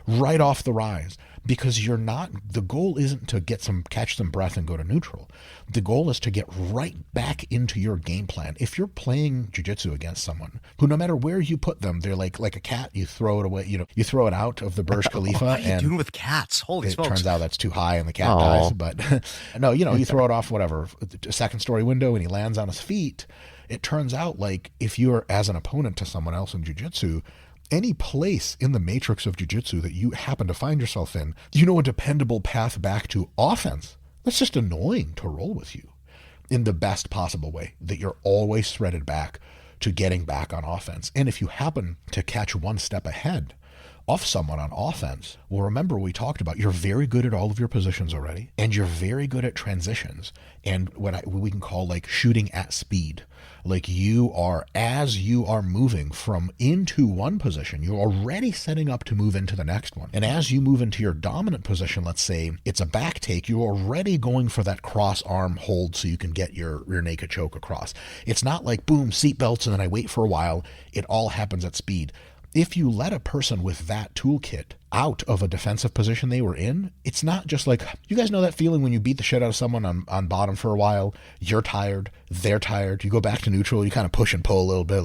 Right off the rise. Because the goal isn't to catch some breath and go to neutral. The goal is to get right back into your game plan. If you're playing jiu-jitsu against someone who, no matter where you put them, they're like a cat, you throw it away, you throw it out of the Burj Khalifa. What are you doing with cats? Holy smokes. It turns out that's too high and the cat dies. But no, you throw it off a second story window and he lands on his feet. It turns out if you're as an opponent to someone else in jiu-jitsu, any place in the matrix of jiu-jitsu that you happen to find yourself in, a dependable path back to offense. That's just annoying to roll with you in the best possible way, that you're always threaded back to getting back on offense. And if you happen to catch one step ahead of someone on offense, well, remember we talked about you're very good at all of your positions already, and you're very good at transitions and what we can call shooting at speed. As you are moving from into one position, you're already setting up to move into the next one. And as you move into your dominant position, let's say it's a back take, you're already going for that cross arm hold so you can get your rear naked choke across. It's not boom, seatbelts, and then I wait for a while. It all happens at speed. If you let a person with that toolkit out of a defensive position they were in, it's not just you guys know that feeling when you beat the shit out of someone on bottom for a while, you're tired, they're tired, you go back to neutral, you kind of push and pull a little bit,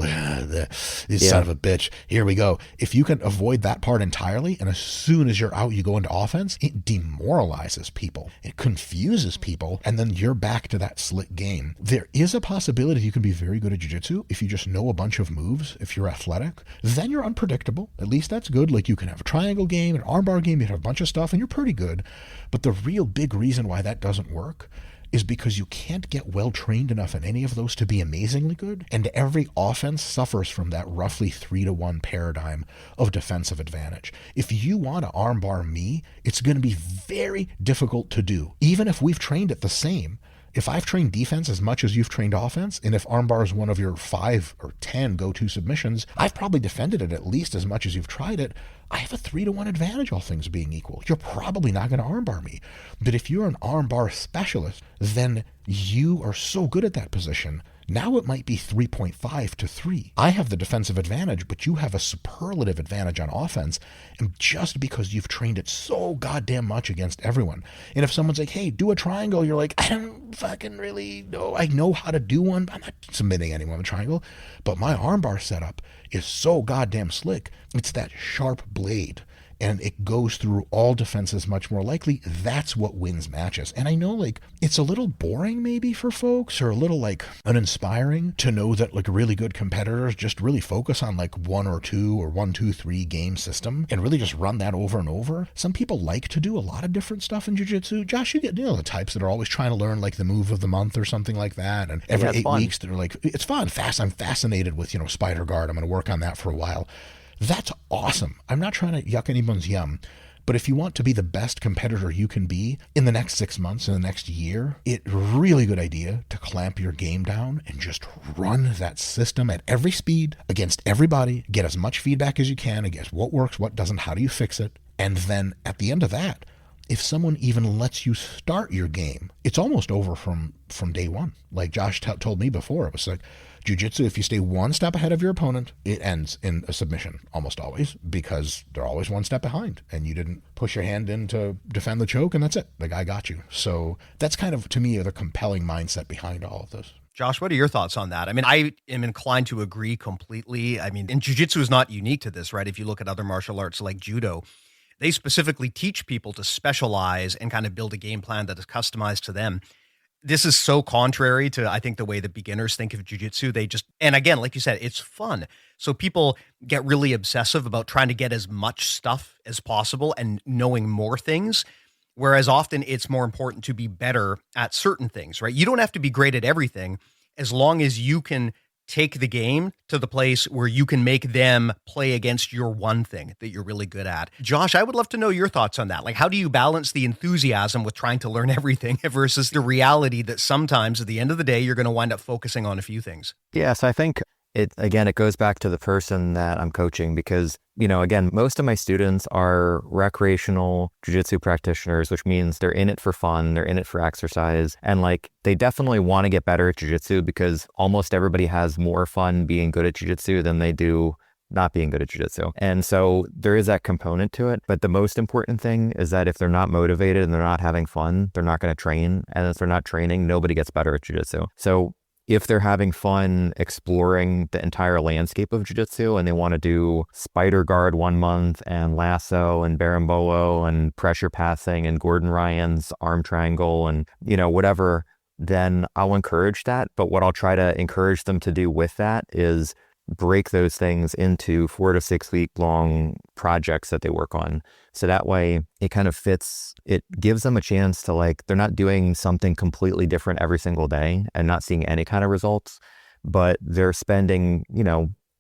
this son of a bitch, here we go. If you can avoid that part entirely, and as soon as you're out, you go into offense, it demoralizes people, it confuses people, and then you're back to that slick game. There is a possibility you can be very good at jiu-jitsu if you just know a bunch of moves, if you're athletic, then you're unpredictable. At least that's good. You can have a triangle game, an armbar game, you have a bunch of stuff and you're pretty good. But the real big reason why that doesn't work is because you can't get well trained enough in any of those to be amazingly good. And every offense suffers from that roughly 3-to-1 paradigm of defensive advantage. If you want to armbar me, it's going to be very difficult to do. Even if we've trained it the same, if I've trained defense as much as you've trained offense, and if armbar is one of your 5 or 10 go-to submissions, I've probably defended it at least as much as you've tried it. I have a 3-to-1 advantage, all things being equal. You're probably not going to armbar me. But if you're an armbar specialist, then you are so good at that position. Now it might be 3.5 to 3. I have the defensive advantage, but you have a superlative advantage on offense, and just because you've trained it so goddamn much against everyone. And if someone's like, hey, do a triangle, you're like, I don't fucking really know. I know how to do one, but I'm not submitting anyone a triangle. But my armbar setup is so goddamn slick. It's that sharp blade, and it goes through all defenses much more likely. That's what wins matches. And I know it's a little boring maybe for folks, or a little uninspiring to know that really good competitors just really focus on 1 or 2 or 1, 2, 3 game system and really just run that over and over. Some people like to do a lot of different stuff in jiu-jitsu. Josh, you get the types that are always trying to learn the move of the month or something like that, and every 8 weeks they're it's fun. I'm fascinated with spider guard. I'm going to work on that for a while. That's awesome. I'm not trying to yuck anyone's yum, but if you want to be the best competitor you can be in the next 6 months, in the next year, it's a really good idea to clamp your game down and just run that system at every speed against everybody, get as much feedback as you can against what works, what doesn't, how do you fix it, and then at the end of that, if someone even lets you start your game, it's almost over from day one. Like Josh told me before, it was jiu-jitsu, if you stay one step ahead of your opponent, it ends in a submission almost always, because they're always one step behind and you didn't push your hand in to defend the choke, and that's it. The guy got you. So that's kind of, to me, the compelling mindset behind all of this. Josh, what are your thoughts on that? I mean, I am inclined to agree completely. I mean, and jiu-jitsu is not unique to this, right? If you look at other martial arts like judo, they specifically teach people to specialize and kind of build a game plan that is customized to them. This is so contrary to, I think, the way that beginners think of jiu-jitsu. And again, like you said, it's fun. So people get really obsessive about trying to get as much stuff as possible and knowing more things, whereas often it's more important to be better at certain things, right? You don't have to be great at everything as long as you can take the game to the place where you can make them play against your one thing that you're really good at. Josh, I would love to know your thoughts on that. Like, how do you balance the enthusiasm with trying to learn everything versus the reality that sometimes at the end of the day, you're going to wind up focusing on a few things? Yeah, so I think It goes back to the person that I'm coaching because, again, most of my students are recreational jiu-jitsu practitioners, which means they're in it for fun, they're in it for exercise, and they definitely want to get better at jiu-jitsu because almost everybody has more fun being good at jiu-jitsu than they do not being good at jiu-jitsu. And so there is that component to it. But the most important thing is that if they're not motivated and they're not having fun, they're not going to train. And if they're not training, nobody gets better at jiu-jitsu. So if they're having fun exploring the entire landscape of jiu-jitsu and they want to do spider guard 1 month and lasso and berimbolo and pressure passing and Gordon Ryan's arm triangle and, whatever, then I'll encourage that. But what I'll try to encourage them to do with that is break those things into 4 to 6 week long projects that they work on. So that way it kind of fits, it gives them a chance to they're not doing something completely different every single day and not seeing any kind of results, but they're spending,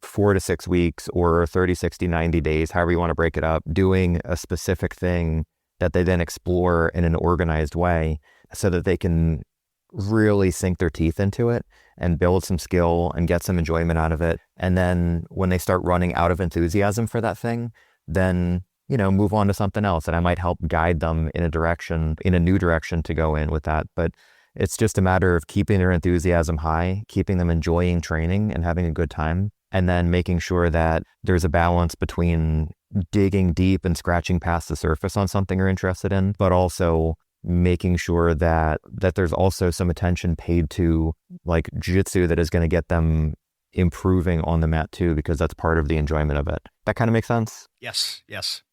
4 to 6 weeks or 30, 60, 90 days, however you want to break it up, doing a specific thing that they then explore in an organized way so that they can really sink their teeth into it and build some skill and get some enjoyment out of it. And then when they start running out of enthusiasm for that thing, then, move on to something else. And I might help guide them in a new direction to go in with that. But it's just a matter of keeping their enthusiasm high, keeping them enjoying training and having a good time, and then making sure that there's a balance between digging deep and scratching past the surface on something you're interested in, but also making sure that there's also some attention paid to jiu-jitsu that is going to get them improving on the mat too, because that's part of the enjoyment of it. That kind of makes sense? Yes.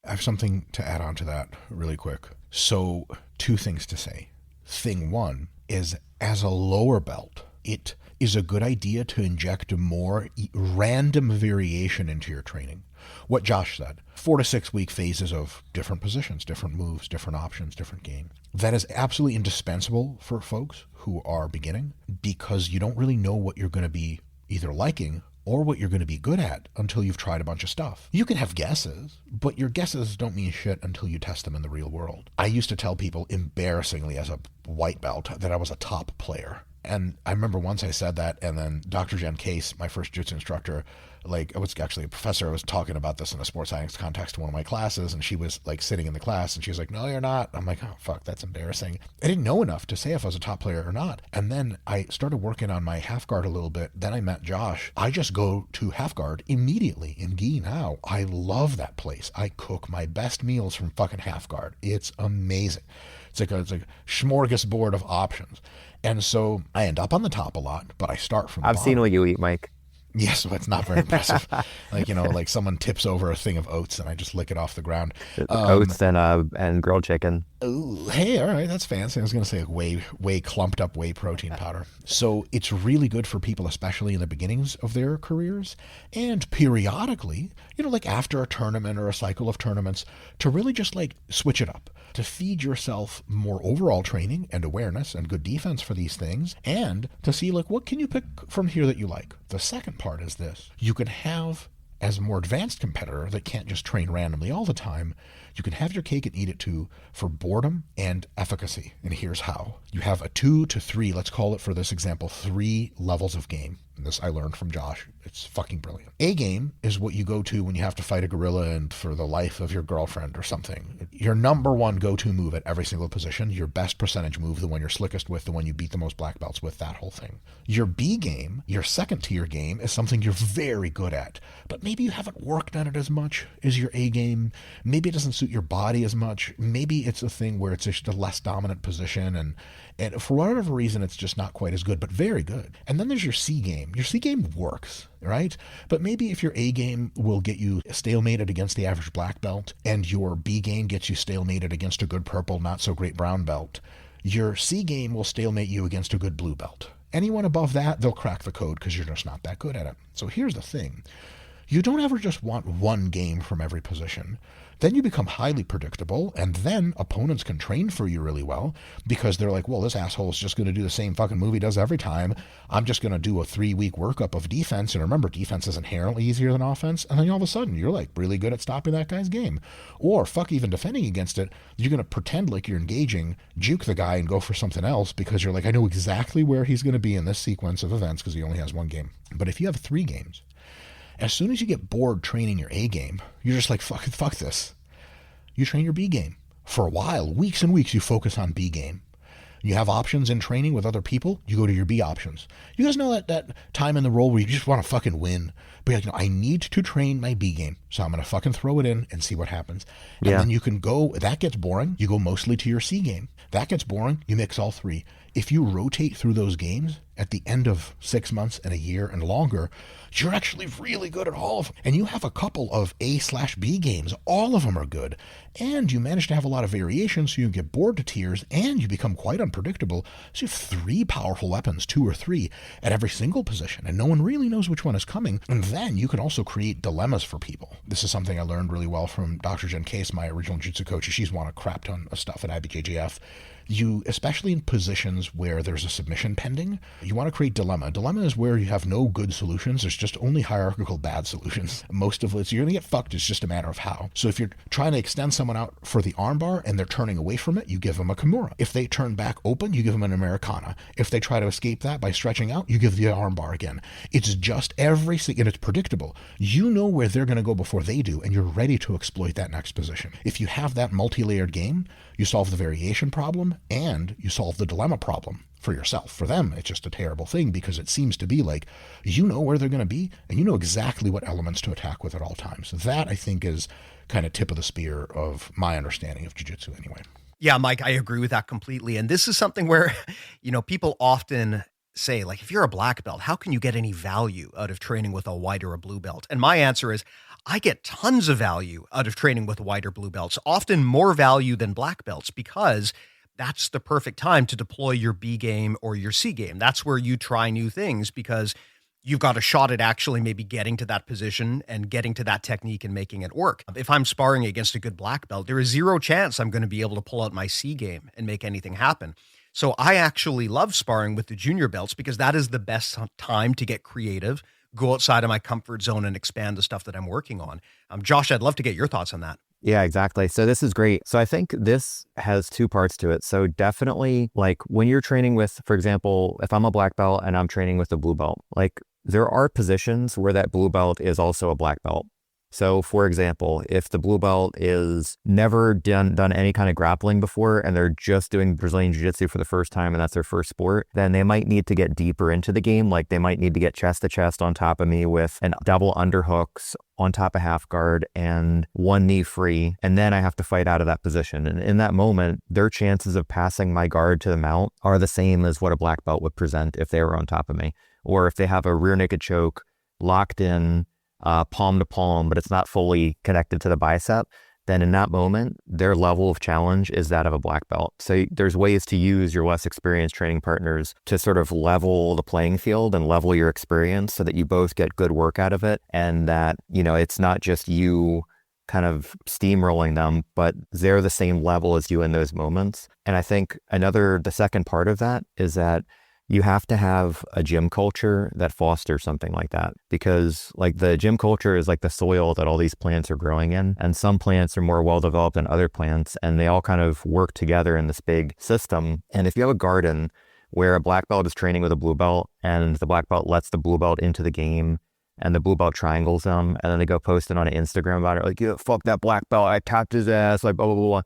I have something to add on to that really quick. So 2 things to say. Thing 1 is, as a lower belt, it is a good idea to inject more random variation into your training. What Josh said, 4 to 6 week phases of different positions, different moves, different options, different game. That is absolutely indispensable for folks who are beginning, because you don't really know what you're going to be either liking or what you're going to be good at until you've tried a bunch of stuff. You can have guesses, but your guesses don't mean shit until you test them in the real world. I used to tell people embarrassingly as a white belt that I was a top player. And I remember once I said that, and then Dr. Jen Case, my first jiu-jitsu instructor, I was actually a professor, I was talking about this in a sports science context in one of my classes, and she was sitting in the class, and she was like, "No, you're not." I'm like, "Oh, fuck, that's embarrassing." I didn't know enough to say if I was a top player or not. And then I started working on my half guard a little bit. Then I met Josh. I just go to half guard immediately in Gi now. I love that place. I cook my best meals from fucking half guard. It's amazing. It's like a smorgasbord of options. And so I end up on the top a lot, but I start from the I've bottom. seen what you eat, Mike. Yes, but it's not very impressive. Someone tips over a thing of oats and I just lick it off the ground. Oats and grilled chicken. Ooh, hey, all right, that's fancy. I was going to say whey clumped up whey protein powder. So it's really good for people, especially in the beginnings of their careers, and periodically, after a tournament or a cycle of tournaments, to really just switch it up, to feed yourself more overall training and awareness and good defense for these things, and to see what can you pick from here that you like. The second part is this: you can have, as a more advanced competitor that can't just train randomly all the time, you can have your cake and eat it too for boredom and efficacy. And here's how. You have a 2 to 3, let's call it for this example, 3 levels of game. And this I learned from Josh. It's fucking brilliant. A game is what you go to when you have to fight a gorilla and for the life of your girlfriend or something. Your number 1 go-to move at every single position, your best percentage move, the one you're slickest with, the one you beat the most black belts with, that whole thing. Your B game, your second tier game, is something you're very good at, but maybe you haven't worked on it as much as your A game. Maybe it doesn't suit your body as much. Maybe it's a thing where it's just a less dominant position, and for whatever reason, it's just not quite as good, but very good. And then there's your C game. Your C game works, right? But maybe if your A game will get you stalemated against the average black belt, and your B game gets you stalemated against a good purple, not so great brown belt, your C game will stalemate you against a good blue belt. Anyone above that, they'll crack the code because you're just not that good at it. So here's the thing. You don't ever just want one game from every position. then you become highly predictable, and then opponents can train for you really well because they're like, well, this asshole is just going to do the same fucking move he does every time. I'm just going to do a 3-week workup of defense. And remember, defense is inherently easier than offense. And then all of a sudden, you're like really good at stopping that guy's game. Or fuck, even defending against it, you're going to pretend like you're engaging, juke the guy, and go for something else because you're like, I know exactly where he's going to be in this sequence of events because he only has one game. But if you have 3 games, as soon as you get bored training your A game, you're just like, fuck this. You train your B game. For a while, weeks and weeks, you focus on B game. You have options in training with other people, you go to your B options. You guys know that time in the role where you just want to fucking win. But you're like, I need to train my B game, so I'm going to fucking throw it in and see what happens. And then you can go, that gets boring, you go mostly to your C game. That gets boring, you mix all 3. If you rotate through those games, at the end of 6 months and a year and longer, you're actually really good at all of them. And you have a couple of A/B games. All of them are good. And you manage to have a lot of variation so you get bored to tears and you become quite unpredictable. So you have 3 powerful weapons, 2 or 3, at every single position. And no one really knows which one is coming. And then you can also create dilemmas for people. This is something I learned really well from Dr. Jen Case, my original jiu-jitsu coach. She's won a crap ton of stuff at IBJJF. You, especially in positions where there's a submission pending, you want to create dilemma. Dilemma is where you have no good solutions. There's just only hierarchical bad solutions. Most of it, so you're going to get fucked. It's just a matter of how. So if you're trying to extend someone out for the armbar and they're turning away from it, you give them a Kimura. If they turn back open, you give them an Americana. If they try to escape that by stretching out, you give the armbar again. It's just everything, and it's predictable. You know where they're going to go before they do, and you're ready to exploit that next position. If you have that multi-layered game, you solve the variation problem and you solve the dilemma problem for yourself. For them, it's just a terrible thing because it seems to be like, you know where they're going to be and you know exactly what elements to attack with at all times. That, I think, is kind of tip of the spear of my understanding of jiu-jitsu anyway. Yeah, Mike, I agree with that completely. And this is something where, people often say, like, if you're a black belt, how can you get any value out of training with a white or a blue belt? And my answer is, I get tons of value out of training with white or blue belts, often more value than black belts, because that's the perfect time to deploy your B game or your C game. That's where you try new things because you've got a shot at actually maybe getting to that position and getting to that technique and making it work. If I'm sparring against a good black belt, there is 0 chance I'm going to be able to pull out my C game and make anything happen. So I actually love sparring with the junior belts because that is the best time to get creative, go outside of my comfort zone and expand the stuff that I'm working on. Josh, I'd love to get your thoughts on that. Yeah, exactly. So this is great. So I think this has 2 parts to it. So definitely, like when you're training with, for example, if I'm a black belt and I'm training with a blue belt, like there are positions where that blue belt is also a black belt. So for example, if the blue belt is never done any kind of grappling before and they're just doing Brazilian Jiu-Jitsu for the first time and that's their first sport, then they might need to get deeper into the game. Like they might need to get chest to chest on top of me with an double underhooks on top of half guard and 1 knee free. And then I have to fight out of that position. And in that moment, their chances of passing my guard to the mount are the same as what a black belt would present if they were on top of me. Or if they have a rear naked choke locked in, palm to palm, but it's not fully connected to the bicep, then in that moment, their level of challenge is that of a black belt. So there's ways to use your less experienced training partners to sort of level the playing field and level your experience so that you both get good work out of it. And that, it's not just you kind of steamrolling them, but they're the same level as you in those moments. And I think the second part of that is that you have to have a gym culture that fosters something like that, because like the gym culture is like the soil that all these plants are growing in, and some plants are more well developed than other plants, and they all kind of work together in this big system. And if you have a garden where a black belt is training with a blue belt and the black belt lets the blue belt into the game and the blue belt triangles them and then they go posting on Instagram about it, like, yeah, fuck that black belt, I tapped his ass, like blah, blah, blah,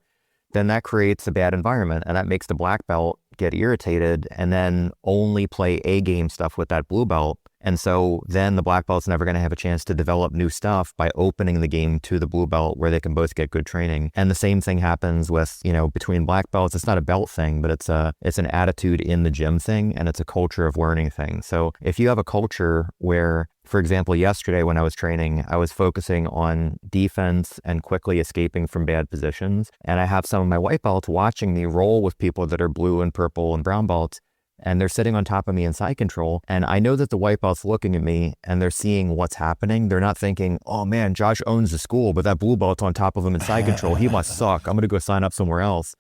then that creates a bad environment and that makes the black belt get irritated and then only play A game stuff with that blue belt. And so then the black belt's never going to have a chance to develop new stuff by opening the game to the blue belt where they can both get good training. And the same thing happens with, between black belts. It's not a belt thing, but it's an attitude in the gym thing, and it's a culture of learning thing. So if you have a culture where, for example, yesterday when I was training, I was focusing on defense and quickly escaping from bad positions. And I have some of my white belts watching me roll with people that are blue and purple and brown belts. and they're sitting on top of me in side control. And I know that the white belt's looking at me and they're seeing what's happening. They're not thinking, oh man, Josh owns the school, but that blue belt's on top of him in side control. He must suck. I'm going to go sign up somewhere else.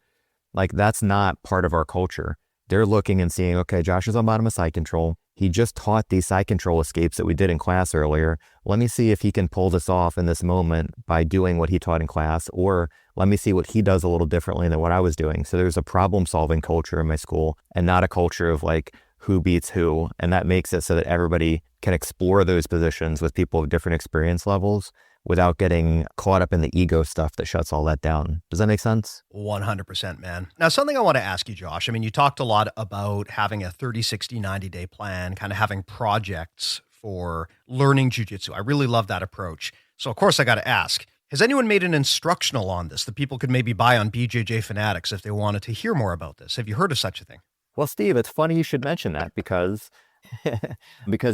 Like, that's not part of our culture. They're looking and seeing, okay, Josh is on bottom of side control. He just taught these side control escapes that we did in class earlier. Let me see if he can pull this off in this moment by doing what he taught in class, or let me see what he does a little differently than what I was doing. So there's a problem-solving culture in my school and not a culture of like who beats who. And that makes it so that everybody can explore those positions with people of different experience levels without getting caught up in the ego stuff that shuts all that down. Does that make sense? 100%, man. Now, something I want to ask you, Josh. I mean, you talked a lot about having a 30, 60, 90-day plan, kind of having projects for learning jiu-jitsu. I really love that approach. So, of course, I got to ask, has anyone made an instructional on this that people could maybe buy on BJJ Fanatics if they wanted to hear more about this? Have you heard of such a thing? Well, Steve, it's funny you should mention that because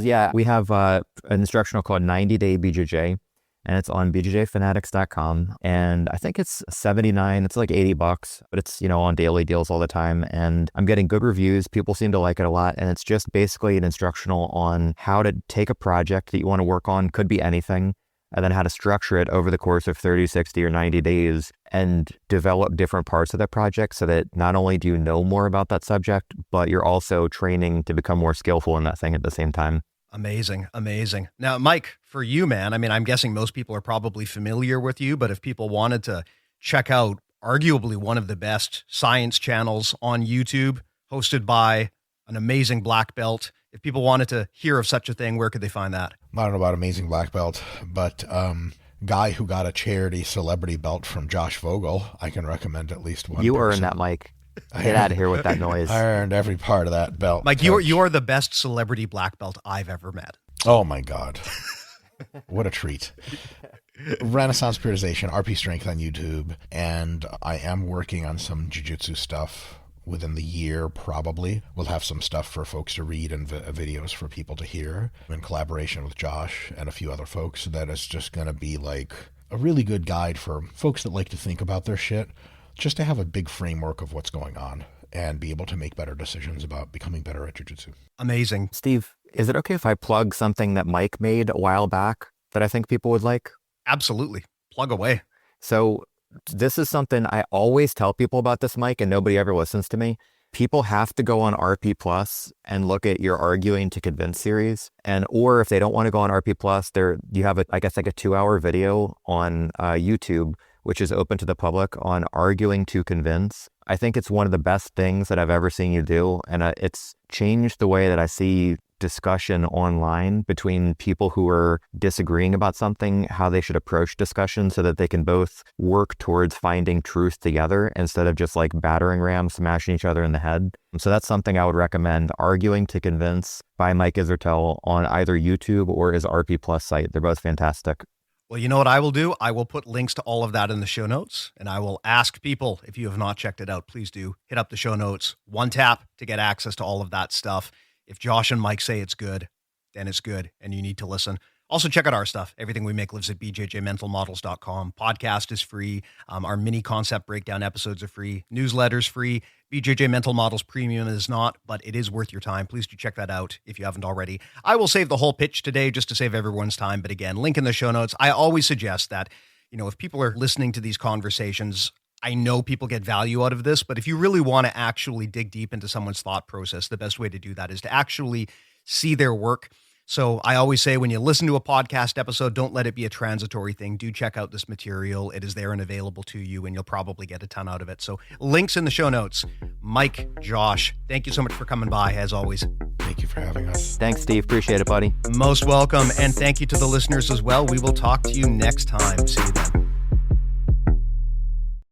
yeah, we have an instructional called 90-Day BJJ. And it's on bjjfanatics.com. And I think it's $79. It's like $80, but it's, on daily deals all the time. And I'm getting good reviews. People seem to like it a lot. And it's just basically an instructional on how to take a project that you want to work on, could be anything, and then how to structure it over the course of 30, 60, or 90 days and develop different parts of that project so that not only do you know more about that subject, but you're also training to become more skillful in that thing at the same time. Amazing. Amazing. Now, Mike, for you, man, I mean, I'm guessing most people are probably familiar with you, but if people wanted to check out arguably one of the best science channels on YouTube, hosted by an amazing black belt, if people wanted to hear of such a thing, where could they find that? I don't know about amazing black belt, but guy who got a charity celebrity belt from Josh Vogel, I can recommend at least one. You earned that, Mike. Get out of here with that noise. I earned every part of that belt. Mike, you are the best celebrity black belt I've ever met. Oh my God. What a treat. Renaissance Periodization, RP Strength on YouTube. And I am working on some Jujutsu stuff within the year, probably. We'll have some stuff for folks to read and videos for people to hear in collaboration with Josh and a few other folks. That is just going to be like a really good guide for folks that like to think about their shit, just to have a big framework of what's going on and be able to make better decisions about becoming better at jiu-jitsu. Amazing. Steve, is it okay if I plug something that Mike made a while back that I think people would like? Absolutely. Plug away. So this is something I always tell people about this, Mike, and nobody ever listens to me. People have to go on RP Plus and look at your Arguing to Convince series. Or if they don't want to go on RP Plus, you have a 2-hour video on YouTube, which is open to the public, on Arguing to Convince. I think it's one of the best things that I've ever seen you do. And it's changed the way that I see discussion online between people who are disagreeing about something, how they should approach discussion so that they can both work towards finding truth together instead of just like battering rams, smashing each other in the head. So that's something I would recommend, Arguing to Convince by Mike Israetel on either YouTube or his RP Plus site. They're both fantastic. Well, you know what I will do? I will put links to all of that in the show notes, and I will ask people, if you have not checked it out, please do hit up the show notes. One tap to get access to all of that stuff. If Josh and Mike say it's good, then it's good, and you need to listen. Also, check out our stuff. Everything we make lives at BJJMentalModels.com. Podcast is free. Our mini concept breakdown episodes are free. Newsletters free. BJJ Mental Models Premium is not, but it is worth your time. Please do check that out if you haven't already. I will save the whole pitch today just to save everyone's time. But again, link in the show notes. I always suggest that, if people are listening to these conversations, I know people get value out of this, but if you really want to actually dig deep into someone's thought process, the best way to do that is to actually see their work. So I always say when you listen to a podcast episode, don't let it be a transitory thing. Do check out this material. It is there and available to you, and you'll probably get a ton out of it. So links in the show notes. Mike, Josh, thank you so much for coming by, as always. Thank you for having us. Thanks, Steve. Appreciate it, buddy. Most welcome. And thank you to the listeners as well. We will talk to you next time. See you then.